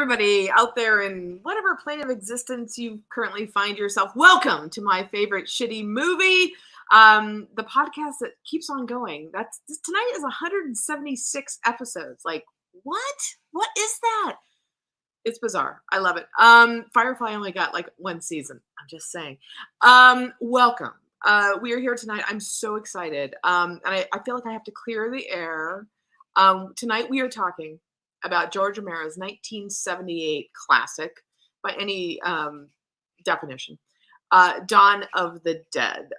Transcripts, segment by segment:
everybody out there in whatever plane of existence you currently find yourself. Welcome to my favorite shitty movie, the podcast that keeps on going. Tonight is 176 episodes. Like, what? What is that? It's bizarre. I love it. Firefly only got like one season. I'm just saying. Welcome. We are here tonight. I'm so excited. And I feel like I have to clear the air. Tonight we are talking about George Romero's 1978 classic, by any definition, Dawn of the Dead.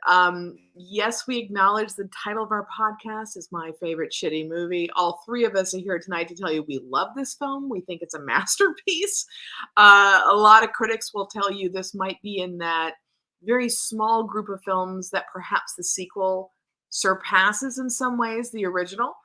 Yes, we acknowledge the title of our podcast is my favorite shitty movie. All three of us are here tonight to tell you we love this film. We think it's a masterpiece. A lot of critics will tell you this might be in that very small group of films that perhaps the sequel surpasses in some ways the original.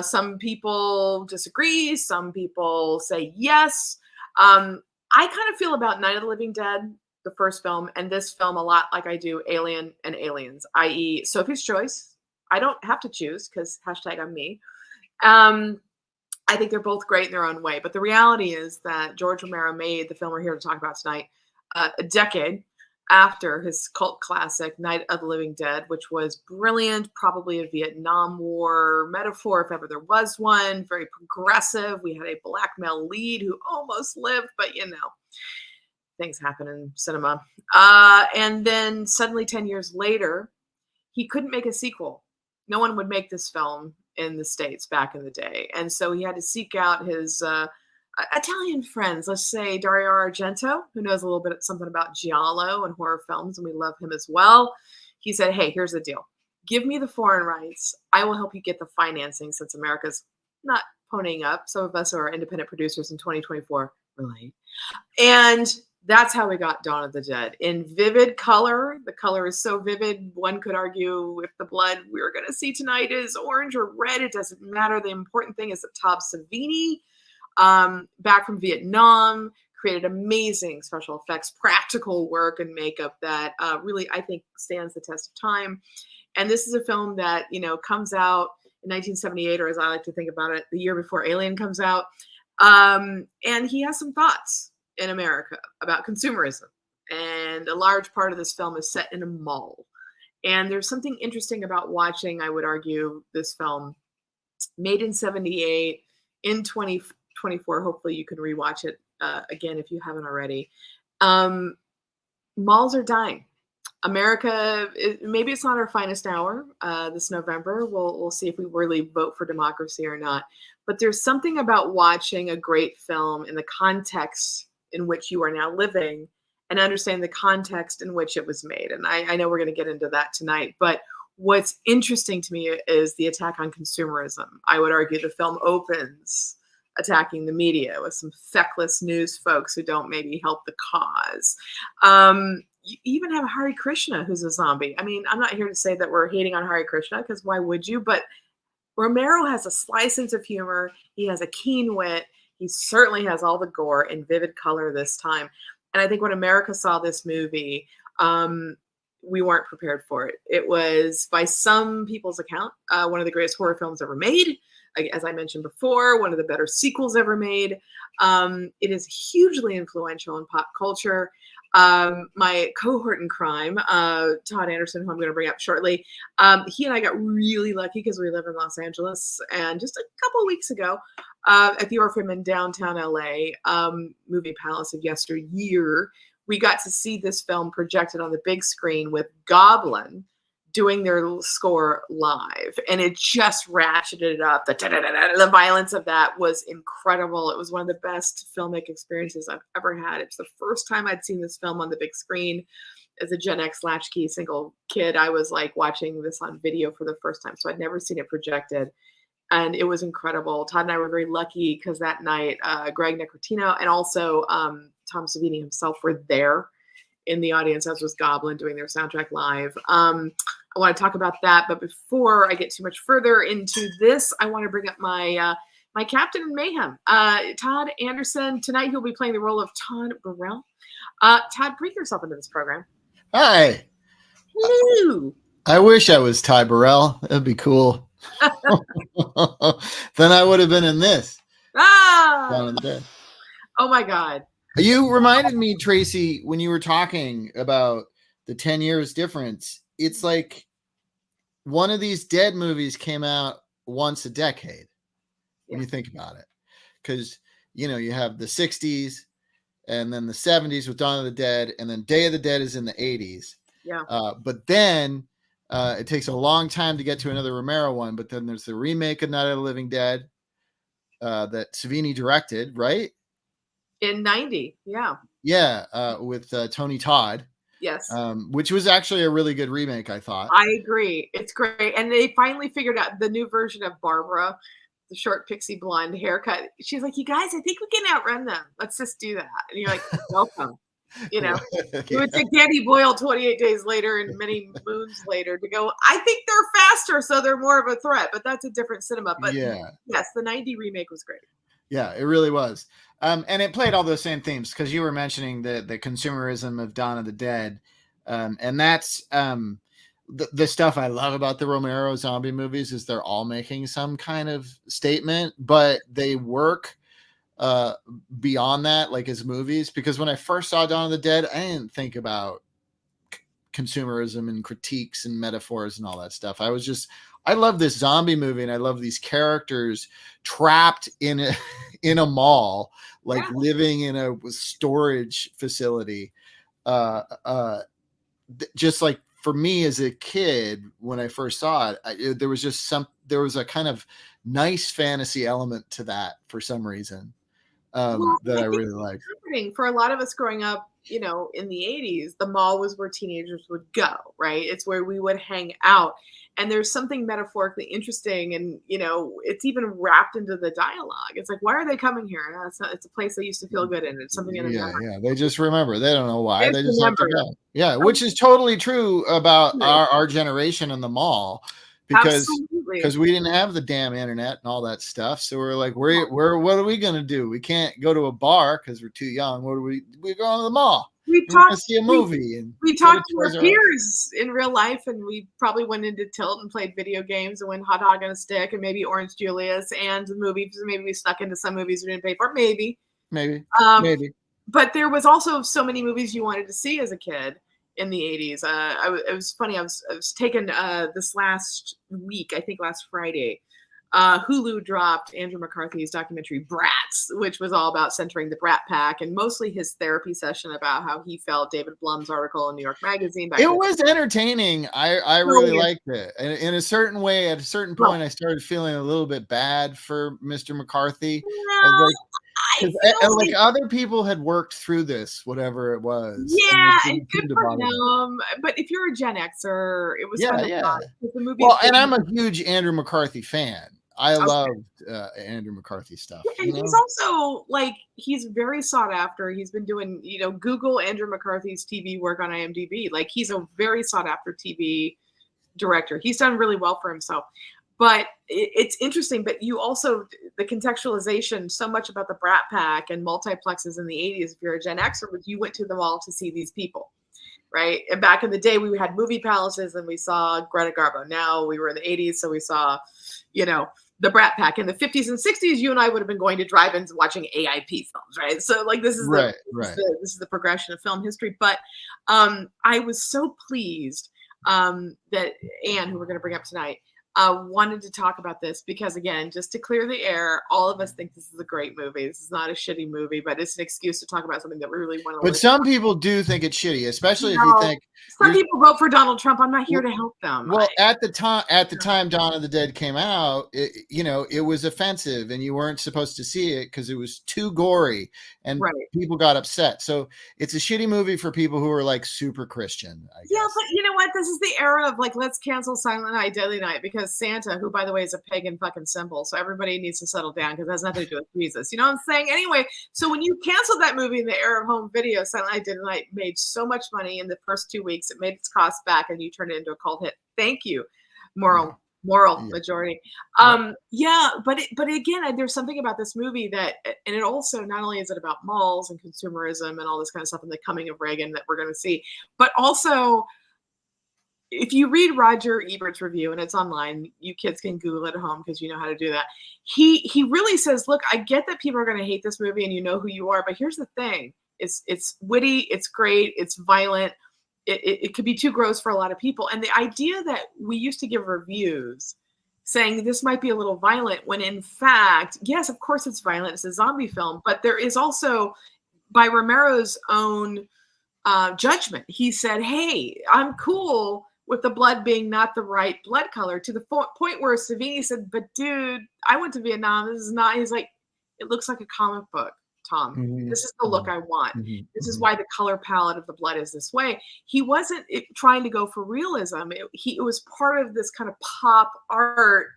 Some people disagree. Some people say yes. I kind of feel about Night of the Living Dead, the first film, and this film a lot like I do Alien and Aliens, i.e. Sophie's Choice. I don't have to choose because #I'm me. I think they're both great in their own way. But the reality is that George Romero made the film we're here to talk about tonight a decade after his cult classic, Night of the Living Dead, which was brilliant, probably a Vietnam War metaphor, if ever there was one, very progressive. We had a black male lead who almost lived, but you know, things happen in cinema. And then suddenly 10 years later, he couldn't make a sequel. No one would make this film in the States back in the day. And so he had to seek out his Italian friends, let's say Dario Argento, who knows a little bit something about giallo and horror films, and we love him as well. He said, hey, here's the deal. Give me the foreign rights. I will help you get the financing since America's not ponying up. Some of us are independent producers in 2024, relate. And that's how we got Dawn of the Dead in vivid color. The color is so vivid, one could argue if the blood we're going to see tonight is orange or red, it doesn't matter. The important thing is that Tom Savini, back from Vietnam, created amazing special effects, practical work and makeup that really, I think, stands the test of time. And this is a film that, you know, comes out in 1978, or as I like to think about it, the year before Alien comes out. And he has some thoughts in America about consumerism. And a large part of this film is set in a mall. And there's something interesting about watching, I would argue, this film made in 78 in 2024. Hopefully you can rewatch it again if you haven't already. Malls are dying. America, maybe it's not our finest hour this November. We'll see if we really vote for democracy or not. But there's something about watching a great film in the context in which you are now living and understand the context in which it was made. And I know we're going to get into that tonight. But what's interesting to me is the attack on consumerism. I would argue the film opens attacking the media with some feckless news folks who don't maybe help the cause. You even have Hare Krishna, who's a zombie. I mean, I'm not here to say that we're hating on Hare Krishna, because why would you? But Romero has a sly sense of humor. He has a keen wit. He certainly has all the gore in vivid color this time. And I think when America saw this movie, we weren't prepared for it. It was, by some people's account, one of the greatest horror films ever made. As I mentioned before, one of the better sequels ever made. It is hugely influential in pop culture. My cohort in crime, Todd Anderson, who I'm going to bring up shortly, he and I got really lucky because we live in Los Angeles. And just a couple of weeks ago, at the Orpheum in downtown LA, Movie Palace of yesteryear, we got to see this film projected on the big screen with Goblin doing their score live, and it just ratcheted it up. The violence of that was incredible. It was one of the best filmic experiences I've ever had. It's the first time I'd seen this film on the big screen. As a Gen X latchkey single kid, I was like watching this on video for the first time, so I'd never seen it projected, and it was incredible. Todd and I were very lucky because that night, Greg Nicotino and also Tom Savini himself were there in the audience, as was Goblin doing their soundtrack live. I want to talk about that, but before I get too much further into this, I want to bring up my my captain in mayhem, Todd Anderson. Tonight he'll be playing the role of Todd Burrell. Todd, bring yourself into this program. Hi. Hello. I wish I was Ty Burrell. That'd be cool. Then I would have been in this. Ah. Dawn of the Dead. Oh my God. You reminded me, Tracy, when you were talking about the 10 years difference. It's like one of these Dead movies came out once a decade when Yeah. you think about it. Because, you have the 60s and then the 70s with Dawn of the Dead, and then Day of the Dead is in the 80s. Yeah. But then it takes a long time to get to another Romero one. But then there's the remake of Night of the Living Dead that Savini directed, right? In 90. Yeah. Yeah, with Tony Todd, Yes. which was actually a really good remake, I thought. I agree. It's great. And they finally figured out the new version of Barbara, the short pixie blonde haircut. She's like, you guys, I think we can outrun them. Let's just do that. And you're like, welcome. You know, it would take Danny Boyle 28 days later and many moons later to go, I think they're faster, so they're more of a threat, but that's a different cinema. But Yeah. yes, the 90 remake was great. Yeah, it really was. And it played all those same themes because you were mentioning the consumerism of Dawn of the Dead. And that's the stuff I love about the Romero zombie movies is they're all making some kind of statement, but they work beyond that, like as movies. Because when I first saw Dawn of the Dead, I didn't think about consumerism and critiques and metaphors and all that stuff. I love this zombie movie and I love these characters trapped in a mall, like living in a storage facility. Just like for me as a kid, when I first saw it, there was a kind of nice fantasy element to that for some reason that I really liked. For a lot of us growing up, in the 80s, the mall was where teenagers would go, right? It's where we would hang out. And there's something metaphorically interesting. And, it's even wrapped into the dialogue. It's like, why are they coming here? It's a place they used to feel good in. It's something in Yeah. They just remember. They don't know why. They just remember. have to go. Yeah, which is totally true about our generation in the mall. Because we didn't have the damn internet and all that stuff. So we're like, what are we going to do? We can't go to a bar because we're too young. We're going to the mall. We talked to see a movie. We talked to our peers in real life, and we probably went into Tilt and played video games and went hot dog on a stick and maybe Orange Julius and movies. Maybe we snuck into some movies we didn't pay for. Maybe. But there was also so many movies you wanted to see as a kid in the 80s. It was funny. I was taken this last week, I think last Friday. Hulu dropped Andrew McCarthy's documentary Brats, which was all about centering the Brat Pack and mostly his therapy session about how he felt David Blum's article in New York Magazine. It was entertaining. I really liked it. And in a certain way, at a certain point, I started feeling a little bit bad for Mr. McCarthy. Like other people had worked through this, whatever it was. Yeah, and good for them. But if you're a Gen Xer, it was fun to watch. The movie and I'm a huge Andrew McCarthy fan. I loved Andrew McCarthy stuff. And he's also he's very sought after. He's been doing, Google Andrew McCarthy's TV work on IMDb. He's a very sought after TV director. He's done really well for himself. But it's interesting. But you also, the contextualization so much about the Brat Pack and multiplexes in the 80s, if you're a Gen Xer, was you went to the mall to see these people. Right. And back in the day, we had movie palaces and we saw Greta Garbo. Now we were in the 80s. So we saw, the Brat Pack. In the 50s and 60s, you and I would have been going to drive-ins watching AIP films. Right. So this is this is the progression of film history. But I was so pleased that Anne, who we're going to bring up tonight, wanted to talk about this because, again, just to clear the air, all of us think this is a great movie. This is not a shitty movie, but it's an excuse to talk about something that we really want to. But some people do think it's shitty, especially if you think some people vote for Donald Trump. I'm not here to help them. Well, at the time Dawn of the Dead came out, it was offensive, and you weren't supposed to see it because it was too gory, and people got upset. So it's a shitty movie for people who are super Christian. I guess. Yeah, but you know what? This is the era of let's cancel Silent Night, Deadly Night because Santa, who by the way is a pagan fucking symbol, so everybody needs to settle down because it has nothing to do with Jesus. You know what I'm saying? Anyway, so when you canceled that movie in the era of home video, Silent Night, Deadly Night made so much money in the first 2 weeks, it made its cost back, and you turned it into a cult hit. Thank you, moral majority. But again, there's something about this movie that, and it also not only is it about malls and consumerism and all this kind of stuff and the coming of Reagan that we're going to see, but also if you read Roger Ebert's review, and it's online, you kids can Google it at home because you know how to do that. He really says, look, I get that people are going to hate this movie and you know who you are, but here's the thing. It's witty, it's great, it's violent. It could be too gross for a lot of people. And the idea that we used to give reviews saying this might be a little violent, when in fact, yes, of course it's violent. It's a zombie film, but there is also, by Romero's own judgment, he said, hey, I'm cool with the blood being not the right blood color, to the point where Savini said, but dude, I went to Vietnam. This is not, he's like, it looks like a comic book, Tom. Mhm. This is the look I want. Mhm. This is why the color palette of the blood is this way. He wasn't trying to go for realism. It was part of this kind of pop art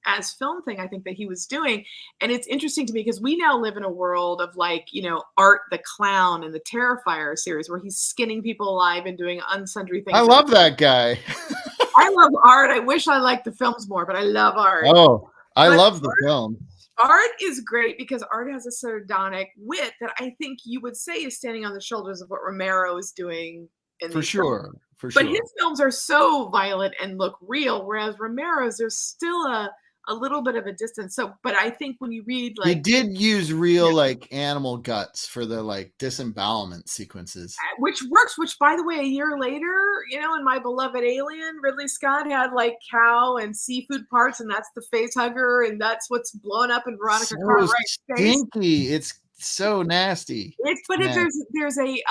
as film thing, I think, that he was doing. And it's interesting to me because we now live in a world of, like, you know, Art the Clown and the Terrifier series where he's skinning people alive and doing unsundry things. I love that guy. I love Art. I wish I liked the films more, but I love Art. Oh, I But love the film. Art is great because Art has a sardonic wit that I think you would say is standing on the shoulders of what Romero is doing in For these sure. films. For But sure. his films are so violent and look real, whereas Romero's, there's still a little bit of a distance. So, but I think when you read, He like, did use real like animal guts for the like disembowelment sequences. which works, which, by the way, a year later, you know, in My Beloved Alien, Ridley Scott had like cow and seafood parts, and that's the face hugger, and that's what's blowing up in Veronica So Cartwright's face. stinky. It's so nasty. There's a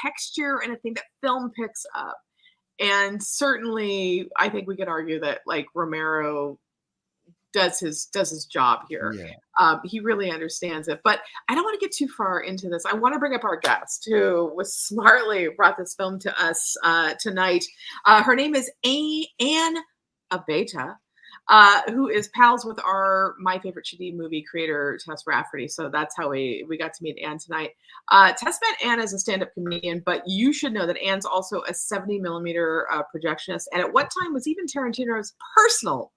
texture and a thing that film picks up. And certainly I think we could argue that, like, Romero does his job here. Yeah. He really understands it. But I don't want to get too far into this. I want to bring up our guest who was smartly brought this film to us tonight. Her name is Anne Abeyta, who is pals with our My Favorite Shitty Movie creator, Tess Rafferty. So that's how we got to meet Anne tonight. Tess met Anne as a stand-up comedian, but you should know that Anne's also a 70 millimeter projectionist, and at one time was even Tarantino's personal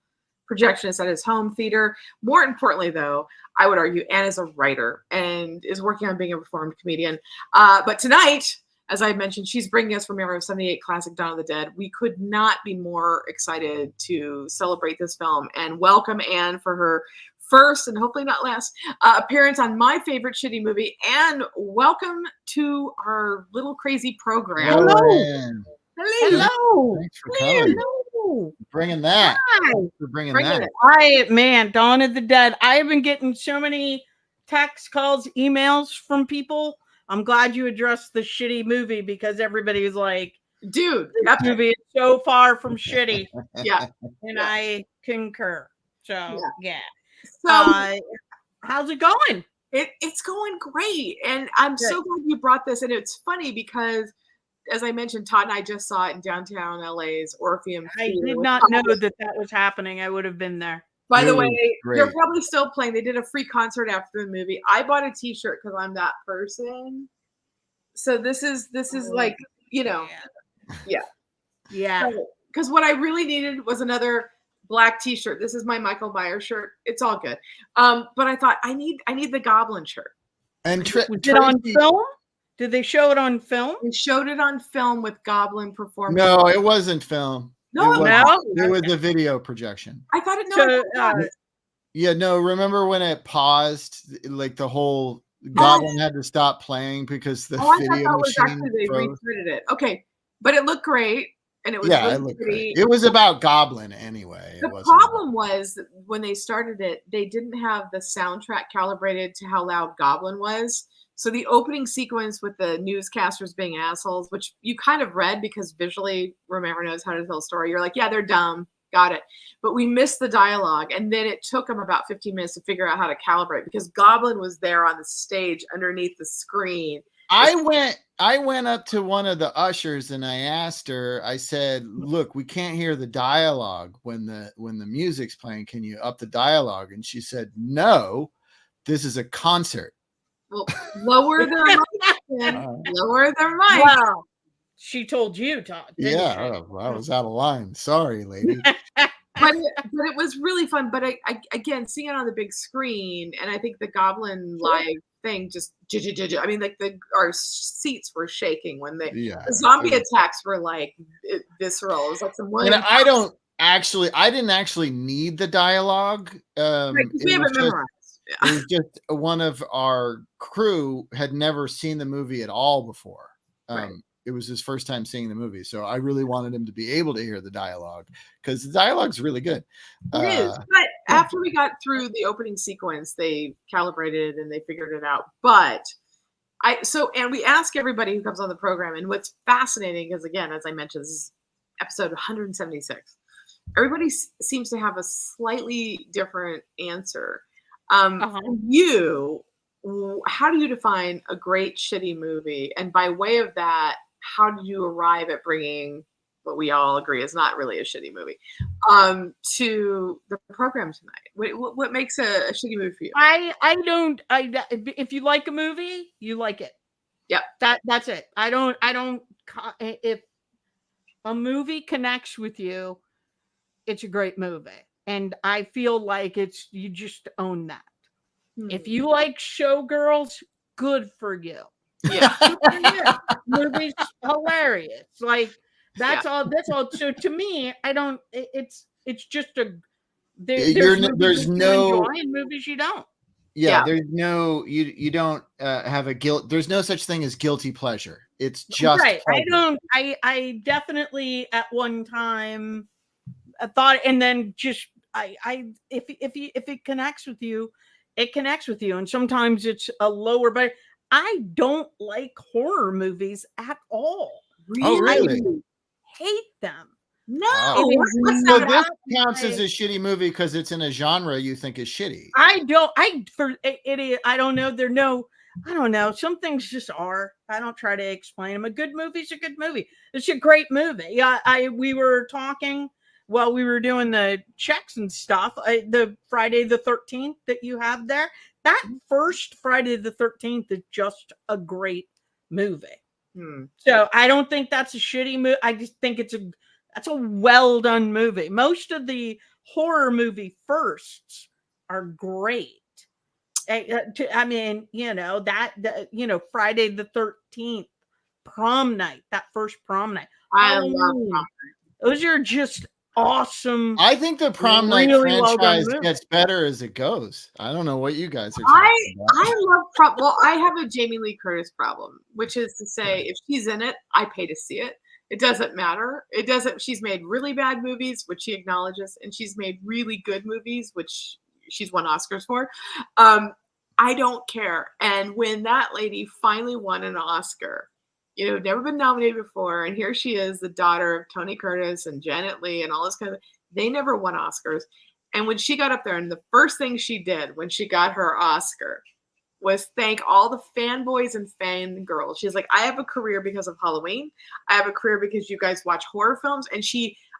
projectionist at his home theater. More importantly, though, I would argue Anne is a writer and is working on being a reformed comedian. But tonight, as I mentioned, she's bringing us Romero's 78 classic Dawn of the Dead. We could not be more excited to celebrate this film and welcome Anne for her first and hopefully not last appearance on My Favorite Shitty Movie. And welcome to our little crazy program. Hello. Anne. Hello. Thanks for coming. Hello. Bringing that. Hi. Thanks for bringing that. Man, Dawn of the Dead. I have been getting so many texts, calls, emails from people. I'm glad you addressed the shitty movie because everybody's like, dude, that movie is so far from shitty. Yeah. And Yeah. I concur. So, yeah. So how's it going? it's going great. And I'm so glad you brought this. And it's funny because, as I mentioned, Todd and I just saw it in downtown LA's Orpheum I Theater did with not Todd. know that was happening. I would have been there. By the It way, was they're great. probably still playing. They did a free concert after the movie. I bought a T-shirt because I'm that person. So this is like, you know, Yeah. because what I really needed was another black T-shirt. This is my Michael Myers shirt. It's all good. But I thought I need the Goblin shirt. And Was it on film? Did they show it on film? They showed it on film with Goblin performing. No, it wasn't film. No, it No? wasn't. It was a video projection. I thought it. No, So, I thought it. Yeah, no, remember when it paused, like the whole Goblin had to stop playing because the I thought video that was machine actually they froze? retweeted it. Okay, but it looked great, and it was Yeah, really it looked pretty. great. It was about Goblin anyway. The It wasn't problem was that when they started it, they didn't have the soundtrack calibrated to how loud Goblin was. So the opening sequence with the newscasters being assholes, which you kind of read because visually Romero knows how to tell a story. You're like, yeah, they're dumb. Got it. But we missed the dialogue. And then it took them about 15 minutes to figure out how to calibrate because Goblin was there on the stage underneath the screen. I went up to one of the ushers and I asked her, I said, look, we can't hear the dialogue when the music's playing. Can you up the dialogue? And she said, no, this is a concert. Well, lower their mic. Lower their mic. Wow. She told you, Todd. didn't Yeah, she? I was out of line. Sorry, lady. But it was really fun. But I again, seeing it on the big screen, and I think the Goblin live thing just I mean, like our seats were shaking when the zombie Yeah. attacks were like visceral. It was like some And William I didn't actually need the dialogue. right, 'cause we It have was it just memorized. it was just one of our crew had never seen the movie at all before. Right. It was his first time seeing the movie, so I really wanted him to be able to hear the dialogue because the dialogue's really good. It is, but after we got through the opening sequence, they calibrated and they figured it out. But and we ask everybody who comes on the program, and what's fascinating is, again, as I mentioned, this is episode 176. Everybody seems to have a slightly different answer. You, how do you define a great shitty movie? And by way of that, how did you arrive at bringing what we all agree is not really a shitty movie to the program tonight? What makes a shitty movie for you? If you like a movie, you like it. Yep. That's it. If a movie connects with you, it's a great movie. And I feel like you just own that. If you like Showgirls, good for you. Yeah. Movie's hilarious. Like that's all. So to me, it's just there's no movies you don't. Yeah, there's no you don't have a guilt. There's no such thing as guilty pleasure. It's just right. pleasure. I definitely at one time thought, and then just if it connects with you, it connects with you. And sometimes it's a lower, but I don't like horror movies at all. Really? Oh, really? I hate them. No. So this counts as a shitty movie because it's in a genre you think is shitty. I don't know. I don't know. Some things just are. I don't try to explain them. A good movie's a good movie. It's a great movie. We were talking while we were doing the checks and stuff. The Friday the 13th that you have there, that first Friday the 13th is just a great movie. So I don't think that's a shitty movie. I just think that's a well done movie. Most of the horror movie firsts are great. I mean, Friday the 13th, prom night, that first prom night. I love prom night. Those are just awesome. I think the prom night franchise gets better as it goes. I don't know what you guys are talking about. I love prom. Well, I have a Jamie Lee Curtis problem, which is to say, if she's in it, I pay to see it. It doesn't matter. She's made really bad movies, which she acknowledges, and she's made really good movies, which she's won Oscars for. I don't care. And when that lady finally won an Oscar, never been nominated before, and here she is, the daughter of Tony Curtis and Janet Leigh and all this kind of. They never won Oscars, and when she got up there, and the first thing she did when she got her Oscar was thank all the fanboys and fangirls. She's like, I have a career because of Halloween. I have a career because you guys watch horror films. And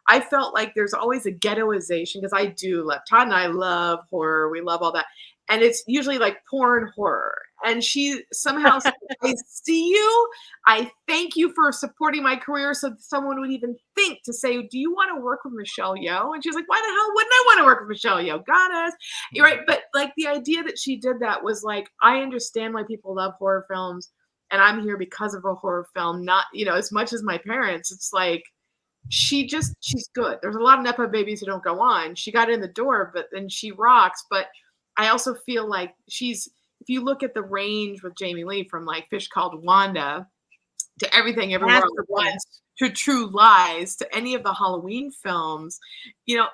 I felt like there's always a ghettoization because I do love, Todd and I love horror. We love all that. And it's usually like porn horror. And she somehow said, I see you. I thank you for supporting my career. So someone would even think to say, do you want to work with Michelle Yeoh? And she's like, why the hell wouldn't I want to work with Michelle Yeoh? Goddess. You're right. But like the idea that she did that was like, I understand why people love horror films. And I'm here because of a horror film, not, as much as my parents. It's like, she's good. There's a lot of Nepo babies who don't go on. She got in the door, but then she rocks. But I also feel like if you look at the range with Jamie Lee from like Fish Called Wanda to Everything Everywhere All at Once to True Lies to any of the Halloween films,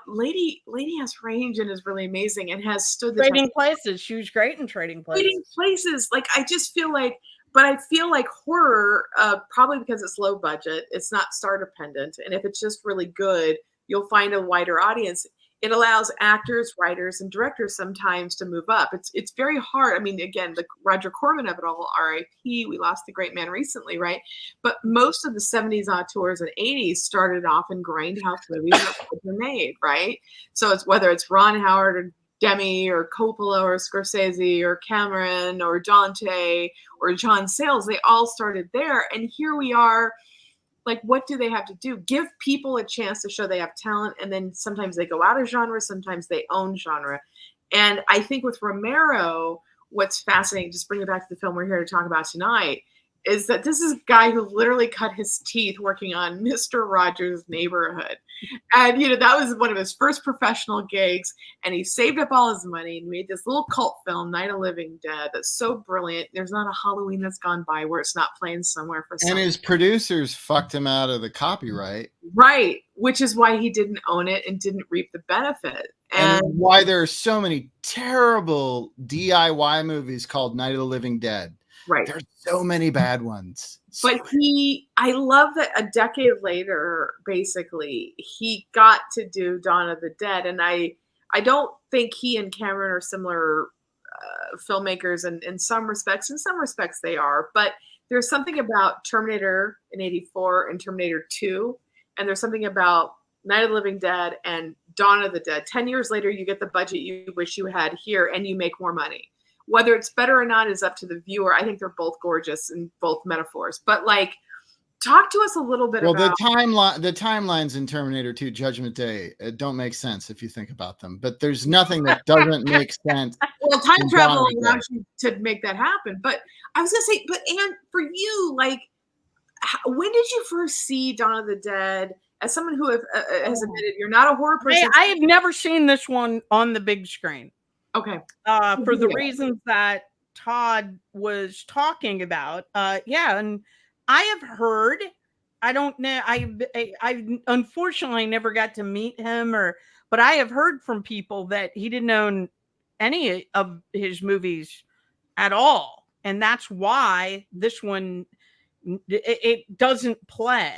lady has range and is really amazing and has stood the Trading Places. She was great in Trading Places. Trading Places. Like I just feel like, but I feel like horror, probably because it's low budget, it's not star dependent, and if it's just really good, you'll find a wider audience. It allows actors, writers, and directors sometimes to move up. It's very hard. I mean, again, the Roger Corman of it all, R.I.P. We lost the great man recently, right? But most of the 70s auteurs and 80s started off in grindhouse movies that were made, right? So it's whether it's Ron Howard or Demi or Coppola or Scorsese or Cameron or Dante or John Sayles, they all started there. And here we are. Like, what do they have to do? Give people a chance to show they have talent. And then sometimes they go out of genre. Sometimes they own genre. And I think with Romero, what's fascinating, just bring it back to the film we're here to talk about tonight, is that this is a guy who literally cut his teeth working on Mr. Rogers' Neighborhood. And, that was one of his first professional gigs. And he saved up all his money and made this little cult film, Night of the Living Dead, that's so brilliant. There's not a Halloween that's gone by where it's not playing somewhere for And his producers fucked him out of the copyright. Right, which is why he didn't own it and didn't reap the benefit. And why there are so many terrible DIY movies called Night of the Living Dead. Right. There's so many bad ones. But I love that a decade later, basically, he got to do Dawn of the Dead. And I don't think he and Cameron are similar filmmakers in some respects. In some respects, they are. But there's something about Terminator in 84 and Terminator 2. And there's something about Night of the Living Dead and Dawn of the Dead. 10 years later, you get the budget you wish you had here and you make more money. Whether it's better or not is up to the viewer. I think they're both gorgeous in both metaphors. But talk to us a little bit about the timelines in Terminator 2 Judgment Day don't make sense if you think about them. But there's nothing that doesn't make sense. Well, time travel allows you to make that happen. But I was gonna say, Anne, for you, when did you first see Dawn of the Dead? As someone who has admitted you're not a horror person, I have never seen this one on the big screen. Okay. For the reasons that Todd was talking about. And I have heard, I don't know, I unfortunately never got to meet him but I have heard from people that he didn't own any of his movies at all. And that's why this one, it doesn't play.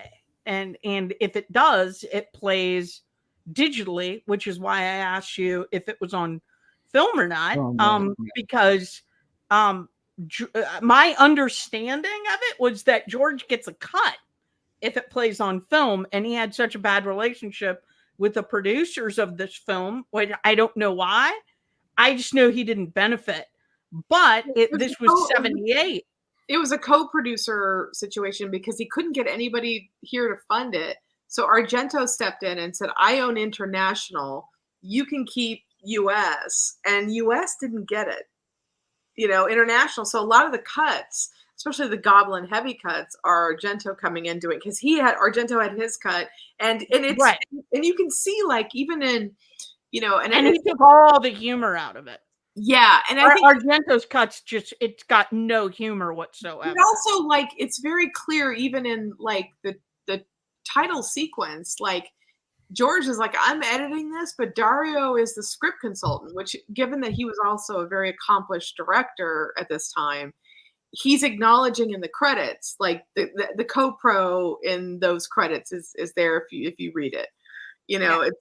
And if it does, it plays digitally, which is why I asked you if it was on film or not, because my understanding of it was that George gets a cut if it plays on film, and he had such a bad relationship with the producers of this film, which I don't know why. I just know he didn't benefit. But this was 78. It was a co-producer situation because he couldn't get anybody here to fund it. So Argento stepped in and said, I own international. You can keep US, and US didn't get it, international. So a lot of the cuts, especially the Goblin heavy cuts, are Argento coming in doing, because Argento had his cut, and it's right. And you can see even in, and he took all the humor out of it. Yeah, and I think Argento's cuts it's got no humor whatsoever. And also it's very clear even in the title sequence, George is I'm editing this, but Dario is the script consultant, which, given that he was also a very accomplished director at this time, he's acknowledging in the credits, the co-pro in those credits is there if you read it,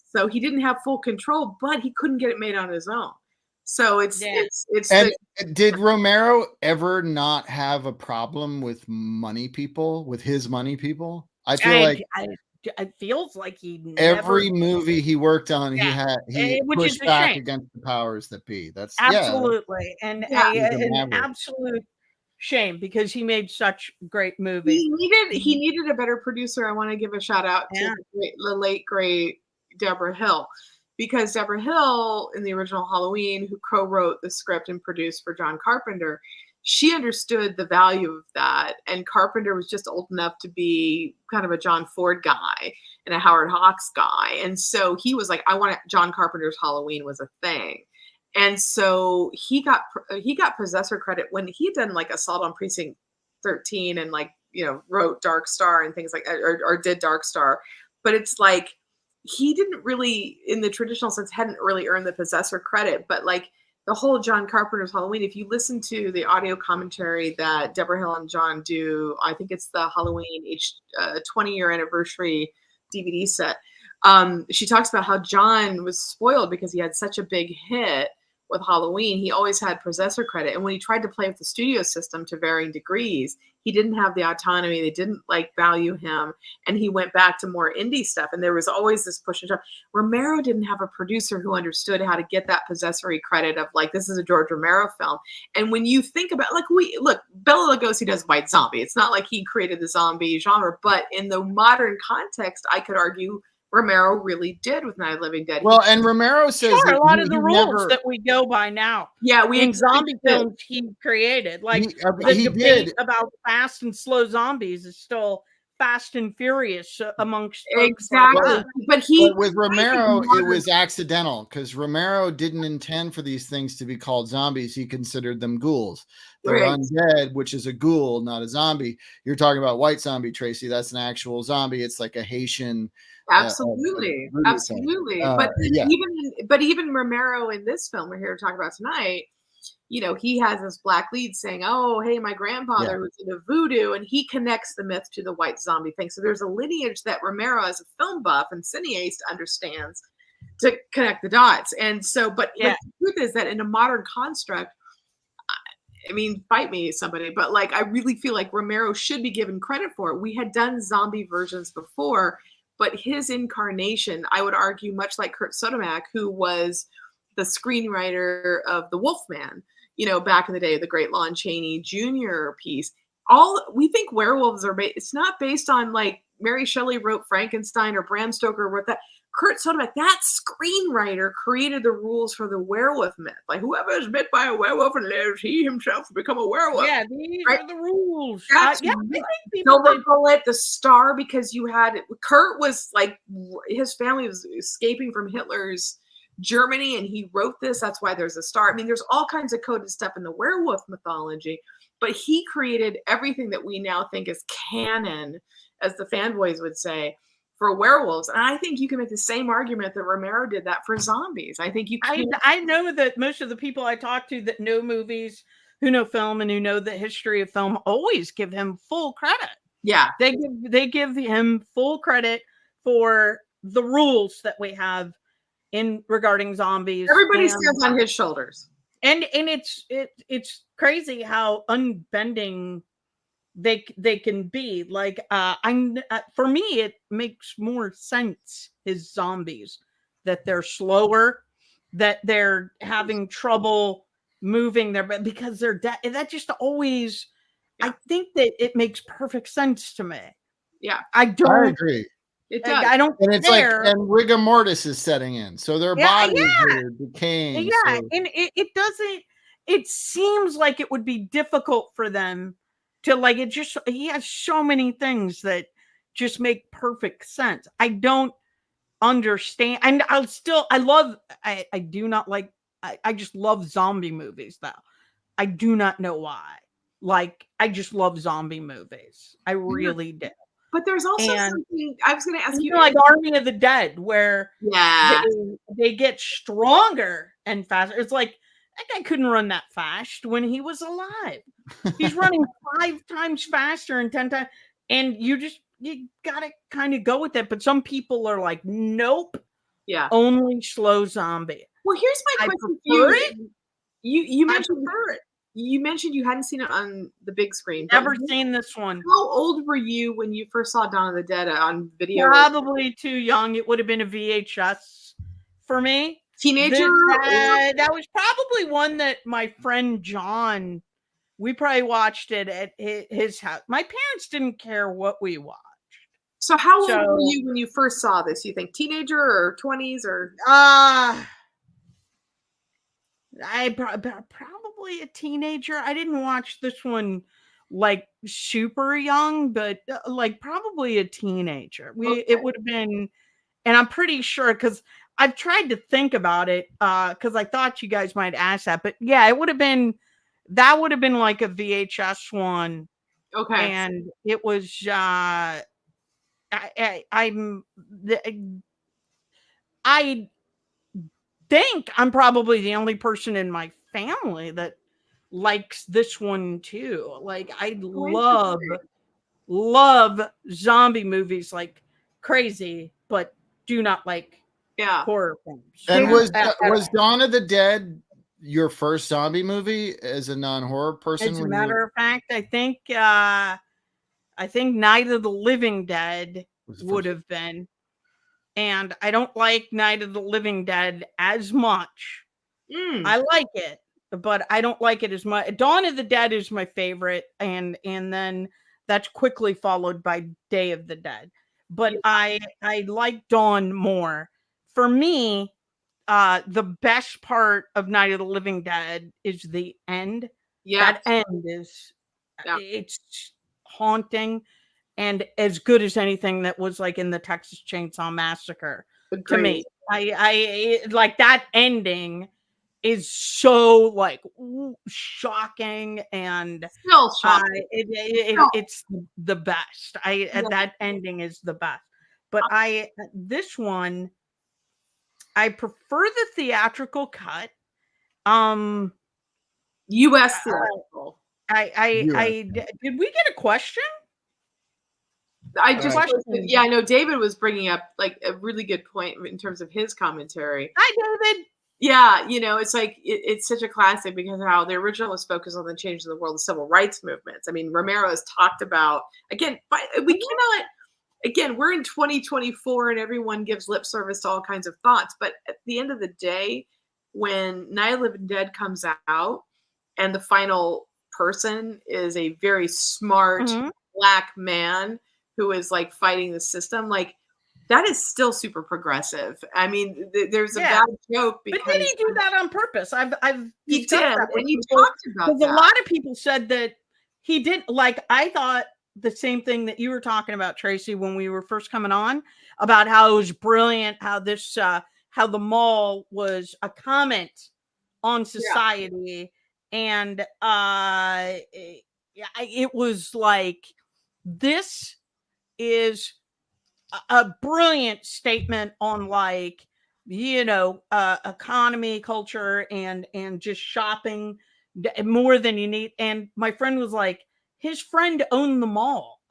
so he didn't have full control, but he couldn't get it made on his own. So did Romero ever not have a problem with his money people? I feel it feels like every movie he worked on, he pushed back against the powers that be. That's absolutely an absolute shame, because he made such great movies. He needed a better producer. I want to give a shout out to the late great Deborah Hill, because Deborah Hill in the original Halloween, who co-wrote the script and produced for John Carpenter, she understood the value of that. And Carpenter was just old enough to be kind of a John Ford guy and a Howard Hawks guy. And so he was John Carpenter's Halloween was a thing. And so he got Possessor credit when he had done Assault on Precinct 13 and wrote Dark Star and things like that, or did Dark Star. But it's he didn't really, in the traditional sense, hadn't really earned the Possessor credit. But the whole John Carpenter's Halloween, if you listen to the audio commentary that Deborah Hill and John do, I think it's the Halloween 20-year anniversary DVD set. She talks about how John was spoiled because he had such a big hit with Halloween. He always had Possessor credit. And when he tried to play with the studio system to varying degrees, he didn't have the autonomy. They didn't value him. And he went back to more indie stuff. And there was always this push and shove. Romero didn't have a producer who understood how to get that possessory credit of this is a George Romero film. And when you think about Bela Lugosi does White Zombie. It's not like he created the zombie genre, but in the modern context, I could argue Romero really did with Night of the Living Dead. Well, and Romero says Sure, that a lot he- of the he rules never- that we go by now yeah, we in zombie did. films he created, like the he debate did about fast and slow zombies is still fast and furious amongst folks like Exactly. us. But he But with Romero, it modern- was accidental because Romero didn't intend for these things to be called zombies. He considered them ghouls. They're Right. undead, which is a ghoul, not a zombie. You're talking about White Zombie, Tracy. That's an actual zombie. It's like a Haitian. Absolutely, voodoo thing. absolutely. Yeah. But even Romero in this film we're here to talk about tonight, you know, he has this black lead saying, "Oh, hey, my grandfather was into voodoo," and he connects the myth to the white zombie thing. So there's a lineage that Romero, as a film buff and cineast, understands to connect the dots. And so, but Yeah. the truth is that in a modern construct, I mean, fight me, somebody, but like, I really feel like Romero should be given credit for it. We had done zombie versions before, but his incarnation, I would argue, much like Kurt Sodermack, who was the screenwriter of The Wolfman, you know, back in the day, the great Lon Chaney Jr. piece. We think werewolves are it's not based on like Mary Shelley wrote Frankenstein or Bram Stoker wrote that. Kurt Sodermack, that screenwriter, created the rules for the werewolf myth. Like, whoever is bit by a werewolf and lives, he himself will become a werewolf. Yeah, these Right? are the rules. That's Yeah, I right. think people Silver that- Bullet, The Star, because you had Kurt was like, his family was escaping from Hitler's Germany, and he wrote this. That's why there's a star. I mean, there's all kinds of coded stuff in the werewolf mythology, but he created everything that we now think is canon, as the fanboys would say, for werewolves. And I think you can make the same argument that Romero did that for zombies. I think you can. I know that most of the people I talk to that know movies, who know film, and who know the history of film always give him full credit. Yeah. They give him full credit for the rules that we have in regarding zombies. Everybody stands on his shoulders. And it's crazy how unbending they can be. Like for me, it makes more sense, his zombies, that they're slower, that they're having trouble moving their, because they're dead. That just always, I think that it makes perfect sense to me. Yeah, I don't agree. It does. I don't And it's care. like, and rigor mortis is setting in, so their bodies are decaying. Yeah, so- and it doesn't. It seems like it would be difficult for them to, like, it just, he has so many things that just make perfect sense. I don't understand, and I do not like. I just love zombie movies, though. I do not know why. Like, I just love zombie movies. I really do. But there's also something I was going to ask you, like Army of the Dead, where they get stronger and faster. It's like, that guy couldn't run that fast when he was alive. He's running 5 times faster and 10 times, and you gotta kind of go with that. But some people are like, nope, only slow zombie. Well, here's my question for you. You mentioned it. You mentioned you hadn't seen it on the big screen. Never seen this one. How old were you when you first saw Dawn of the Dead on video? Probably too young. It would have been a VHS for me. Teenager? That was probably one that my friend John, we probably watched it at his house. My parents didn't care what we watched. So how old were you when you first saw this? You think teenager or 20s or? I probably a teenager. I didn't watch this one like super young, but like probably a teenager. It would have been, and I'm pretty sure, because I've tried to think about it, because I thought you guys might ask that, but yeah, it would have been, that would have been like a VHS one. Okay. And it was I think I'm probably the only person in my family that likes this one too. Like, I love zombie movies like crazy, but do not like horror films. And was Dawn of the Dead your first zombie movie as a non-horror person? As a matter of fact, I think Night of the Living Dead would have been. And I don't like Night of the Living Dead as much. I like it, but I don't like it as much. Dawn of the Dead is my favorite, and then that's quickly followed by Day of the Dead. but Yeah. I like Dawn more. For me, the best part of Night of the Living Dead is the end. Yeah. That end is Yeah. it's haunting and as good as anything that was like in the Texas Chainsaw Massacre to Agreed. me. I like that ending is so like shocking and Still shocking. it's the best. Yeah. That ending is the best. But this one I prefer the theatrical cut. U.S. theatrical. Did we get a question? I just Question. yeah, I know David was bringing up like a really good point in terms of his commentary. Hi, David. Yeah, it's like it's such a classic because how the original was focused on the change in the world, the civil rights movements. I mean, Romero has talked about again. We cannot. Again, we're in 2024 and everyone gives lip service to all kinds of thoughts. But at the end of the day, when Night of the Living Dead comes out and the final person is a very smart Black man who is like fighting the system, like that is still super progressive. I mean, there's a bad joke because but did he do that on purpose? He did, that and he talked about that. A lot of people said that he didn't. Like I thought the same thing that you were talking about, Tracy, when we were first coming on about how it was brilliant, how this how the mall was a comment on society, and it was like this is a brilliant statement on like economy, culture, and just shopping more than you need. And my friend was like, his friend owned the mall.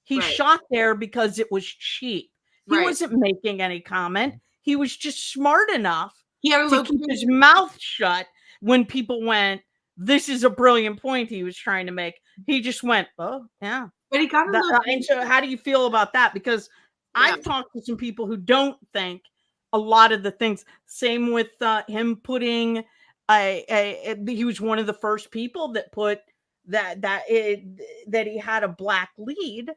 He shot there because it was cheap. He wasn't making any comment. He was just smart enough to keep his mouth shut when people went, this is a brilliant point he was trying to make. He just went, oh yeah. But he got and so how do you feel about that? Because I've talked to some people who don't think a lot of the things. Same with him putting he was one of the first people that put that he had a Black lead,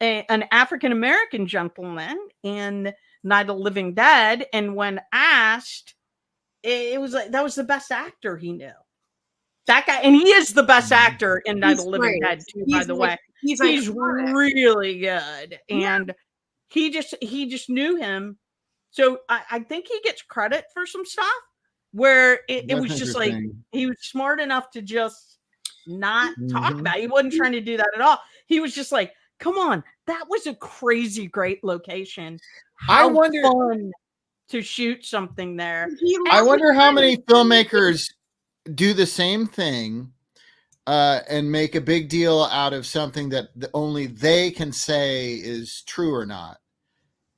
an African American gentleman in Night of the Living Dead, and when asked, it was like that was the best actor he knew. That guy, and he is the best actor in Night of the Living Dead too, by the way. He's really good, and he just knew him. So I think he gets credit for some stuff where it was just like he was smart enough to just not talk about it. He wasn't trying to do that at all. He was just like, come on, that was a crazy great location. How fun to shoot something there. I wonder how many filmmakers do the same thing and make a big deal out of something that only they can say is true or not.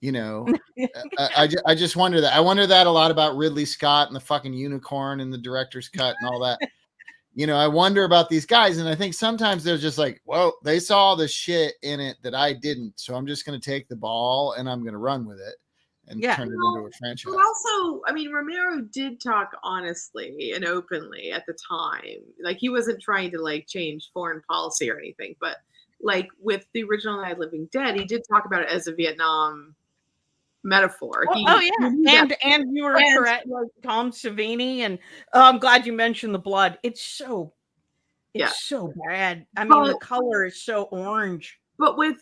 I just wonder that. I wonder that a lot about Ridley Scott and the fucking unicorn and the director's cut and all that. I wonder about these guys, and I think sometimes they're just like, well, they saw the shit in it that I didn't, so I'm just going to take the ball and I'm going to run with it and turn it into a franchise. But also, I mean, Romero did talk honestly and openly at the time. Like, he wasn't trying to, like, change foreign policy or anything, but, like, with the original Night of the Living Dead, he did talk about it as a Vietnam metaphor. And you were correct, like Tom Savini, and I'm glad you mentioned the blood. It's so bad. I mean, the color is so orange. But with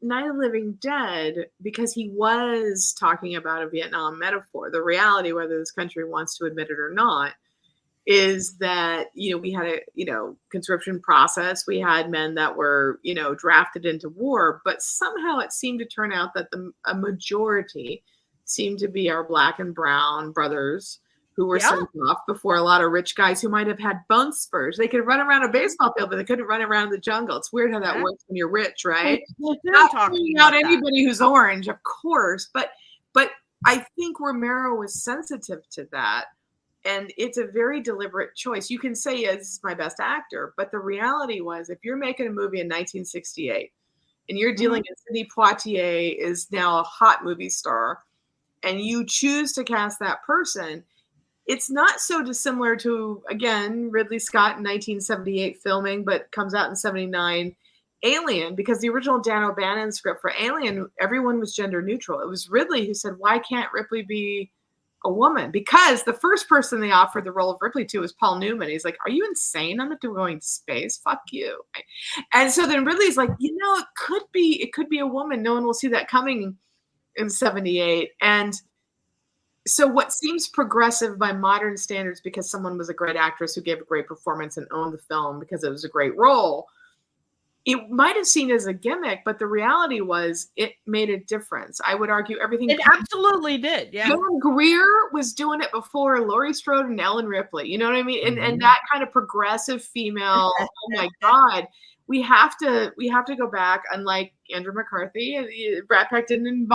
Night of the Living Dead, because he was talking about a Vietnam metaphor, the reality, whether this country wants to admit it or not, is that, we had a, conscription process. We had men that were, drafted into war, but somehow it seemed to turn out that a majority seemed to be our Black and brown brothers who were sent off before a lot of rich guys who might have had bone spurs. They could run around a baseball field, but they couldn't run around the jungle. It's weird how that works when you're rich, right? Not pointing out anybody who's orange, of course, but I think Romero was sensitive to that. And it's a very deliberate choice. You can say, this is my best actor, but the reality was, if you're making a movie in 1968 and you're dealing with Sidney Poitier is now a hot movie star, and you choose to cast that person, it's not so dissimilar to, again, Ridley Scott in 1978 filming, but comes out in 79. Alien, because the original Dan O'Bannon script for Alien, everyone was gender neutral. It was Ridley who said, why can't Ripley be a woman? Because the first person they offered the role of Ripley to was Paul Newman. He's like, are you insane? I'm not going to space. Fuck you. And so then Ridley's like, it could be a woman. No one will see that coming in 78. And so what seems progressive by modern standards, because someone was a great actress who gave a great performance and owned the film because it was a great role, it might have seen as a gimmick, but the reality was it made a difference. I would argue everything. It absolutely did. Yeah. Pam Grier was doing it before Laurie Strode and Ellen Ripley. You know what I mean? And that kind of progressive female. Oh my God. We have to go back. Unlike Andrew McCarthy, Brat Pack didn't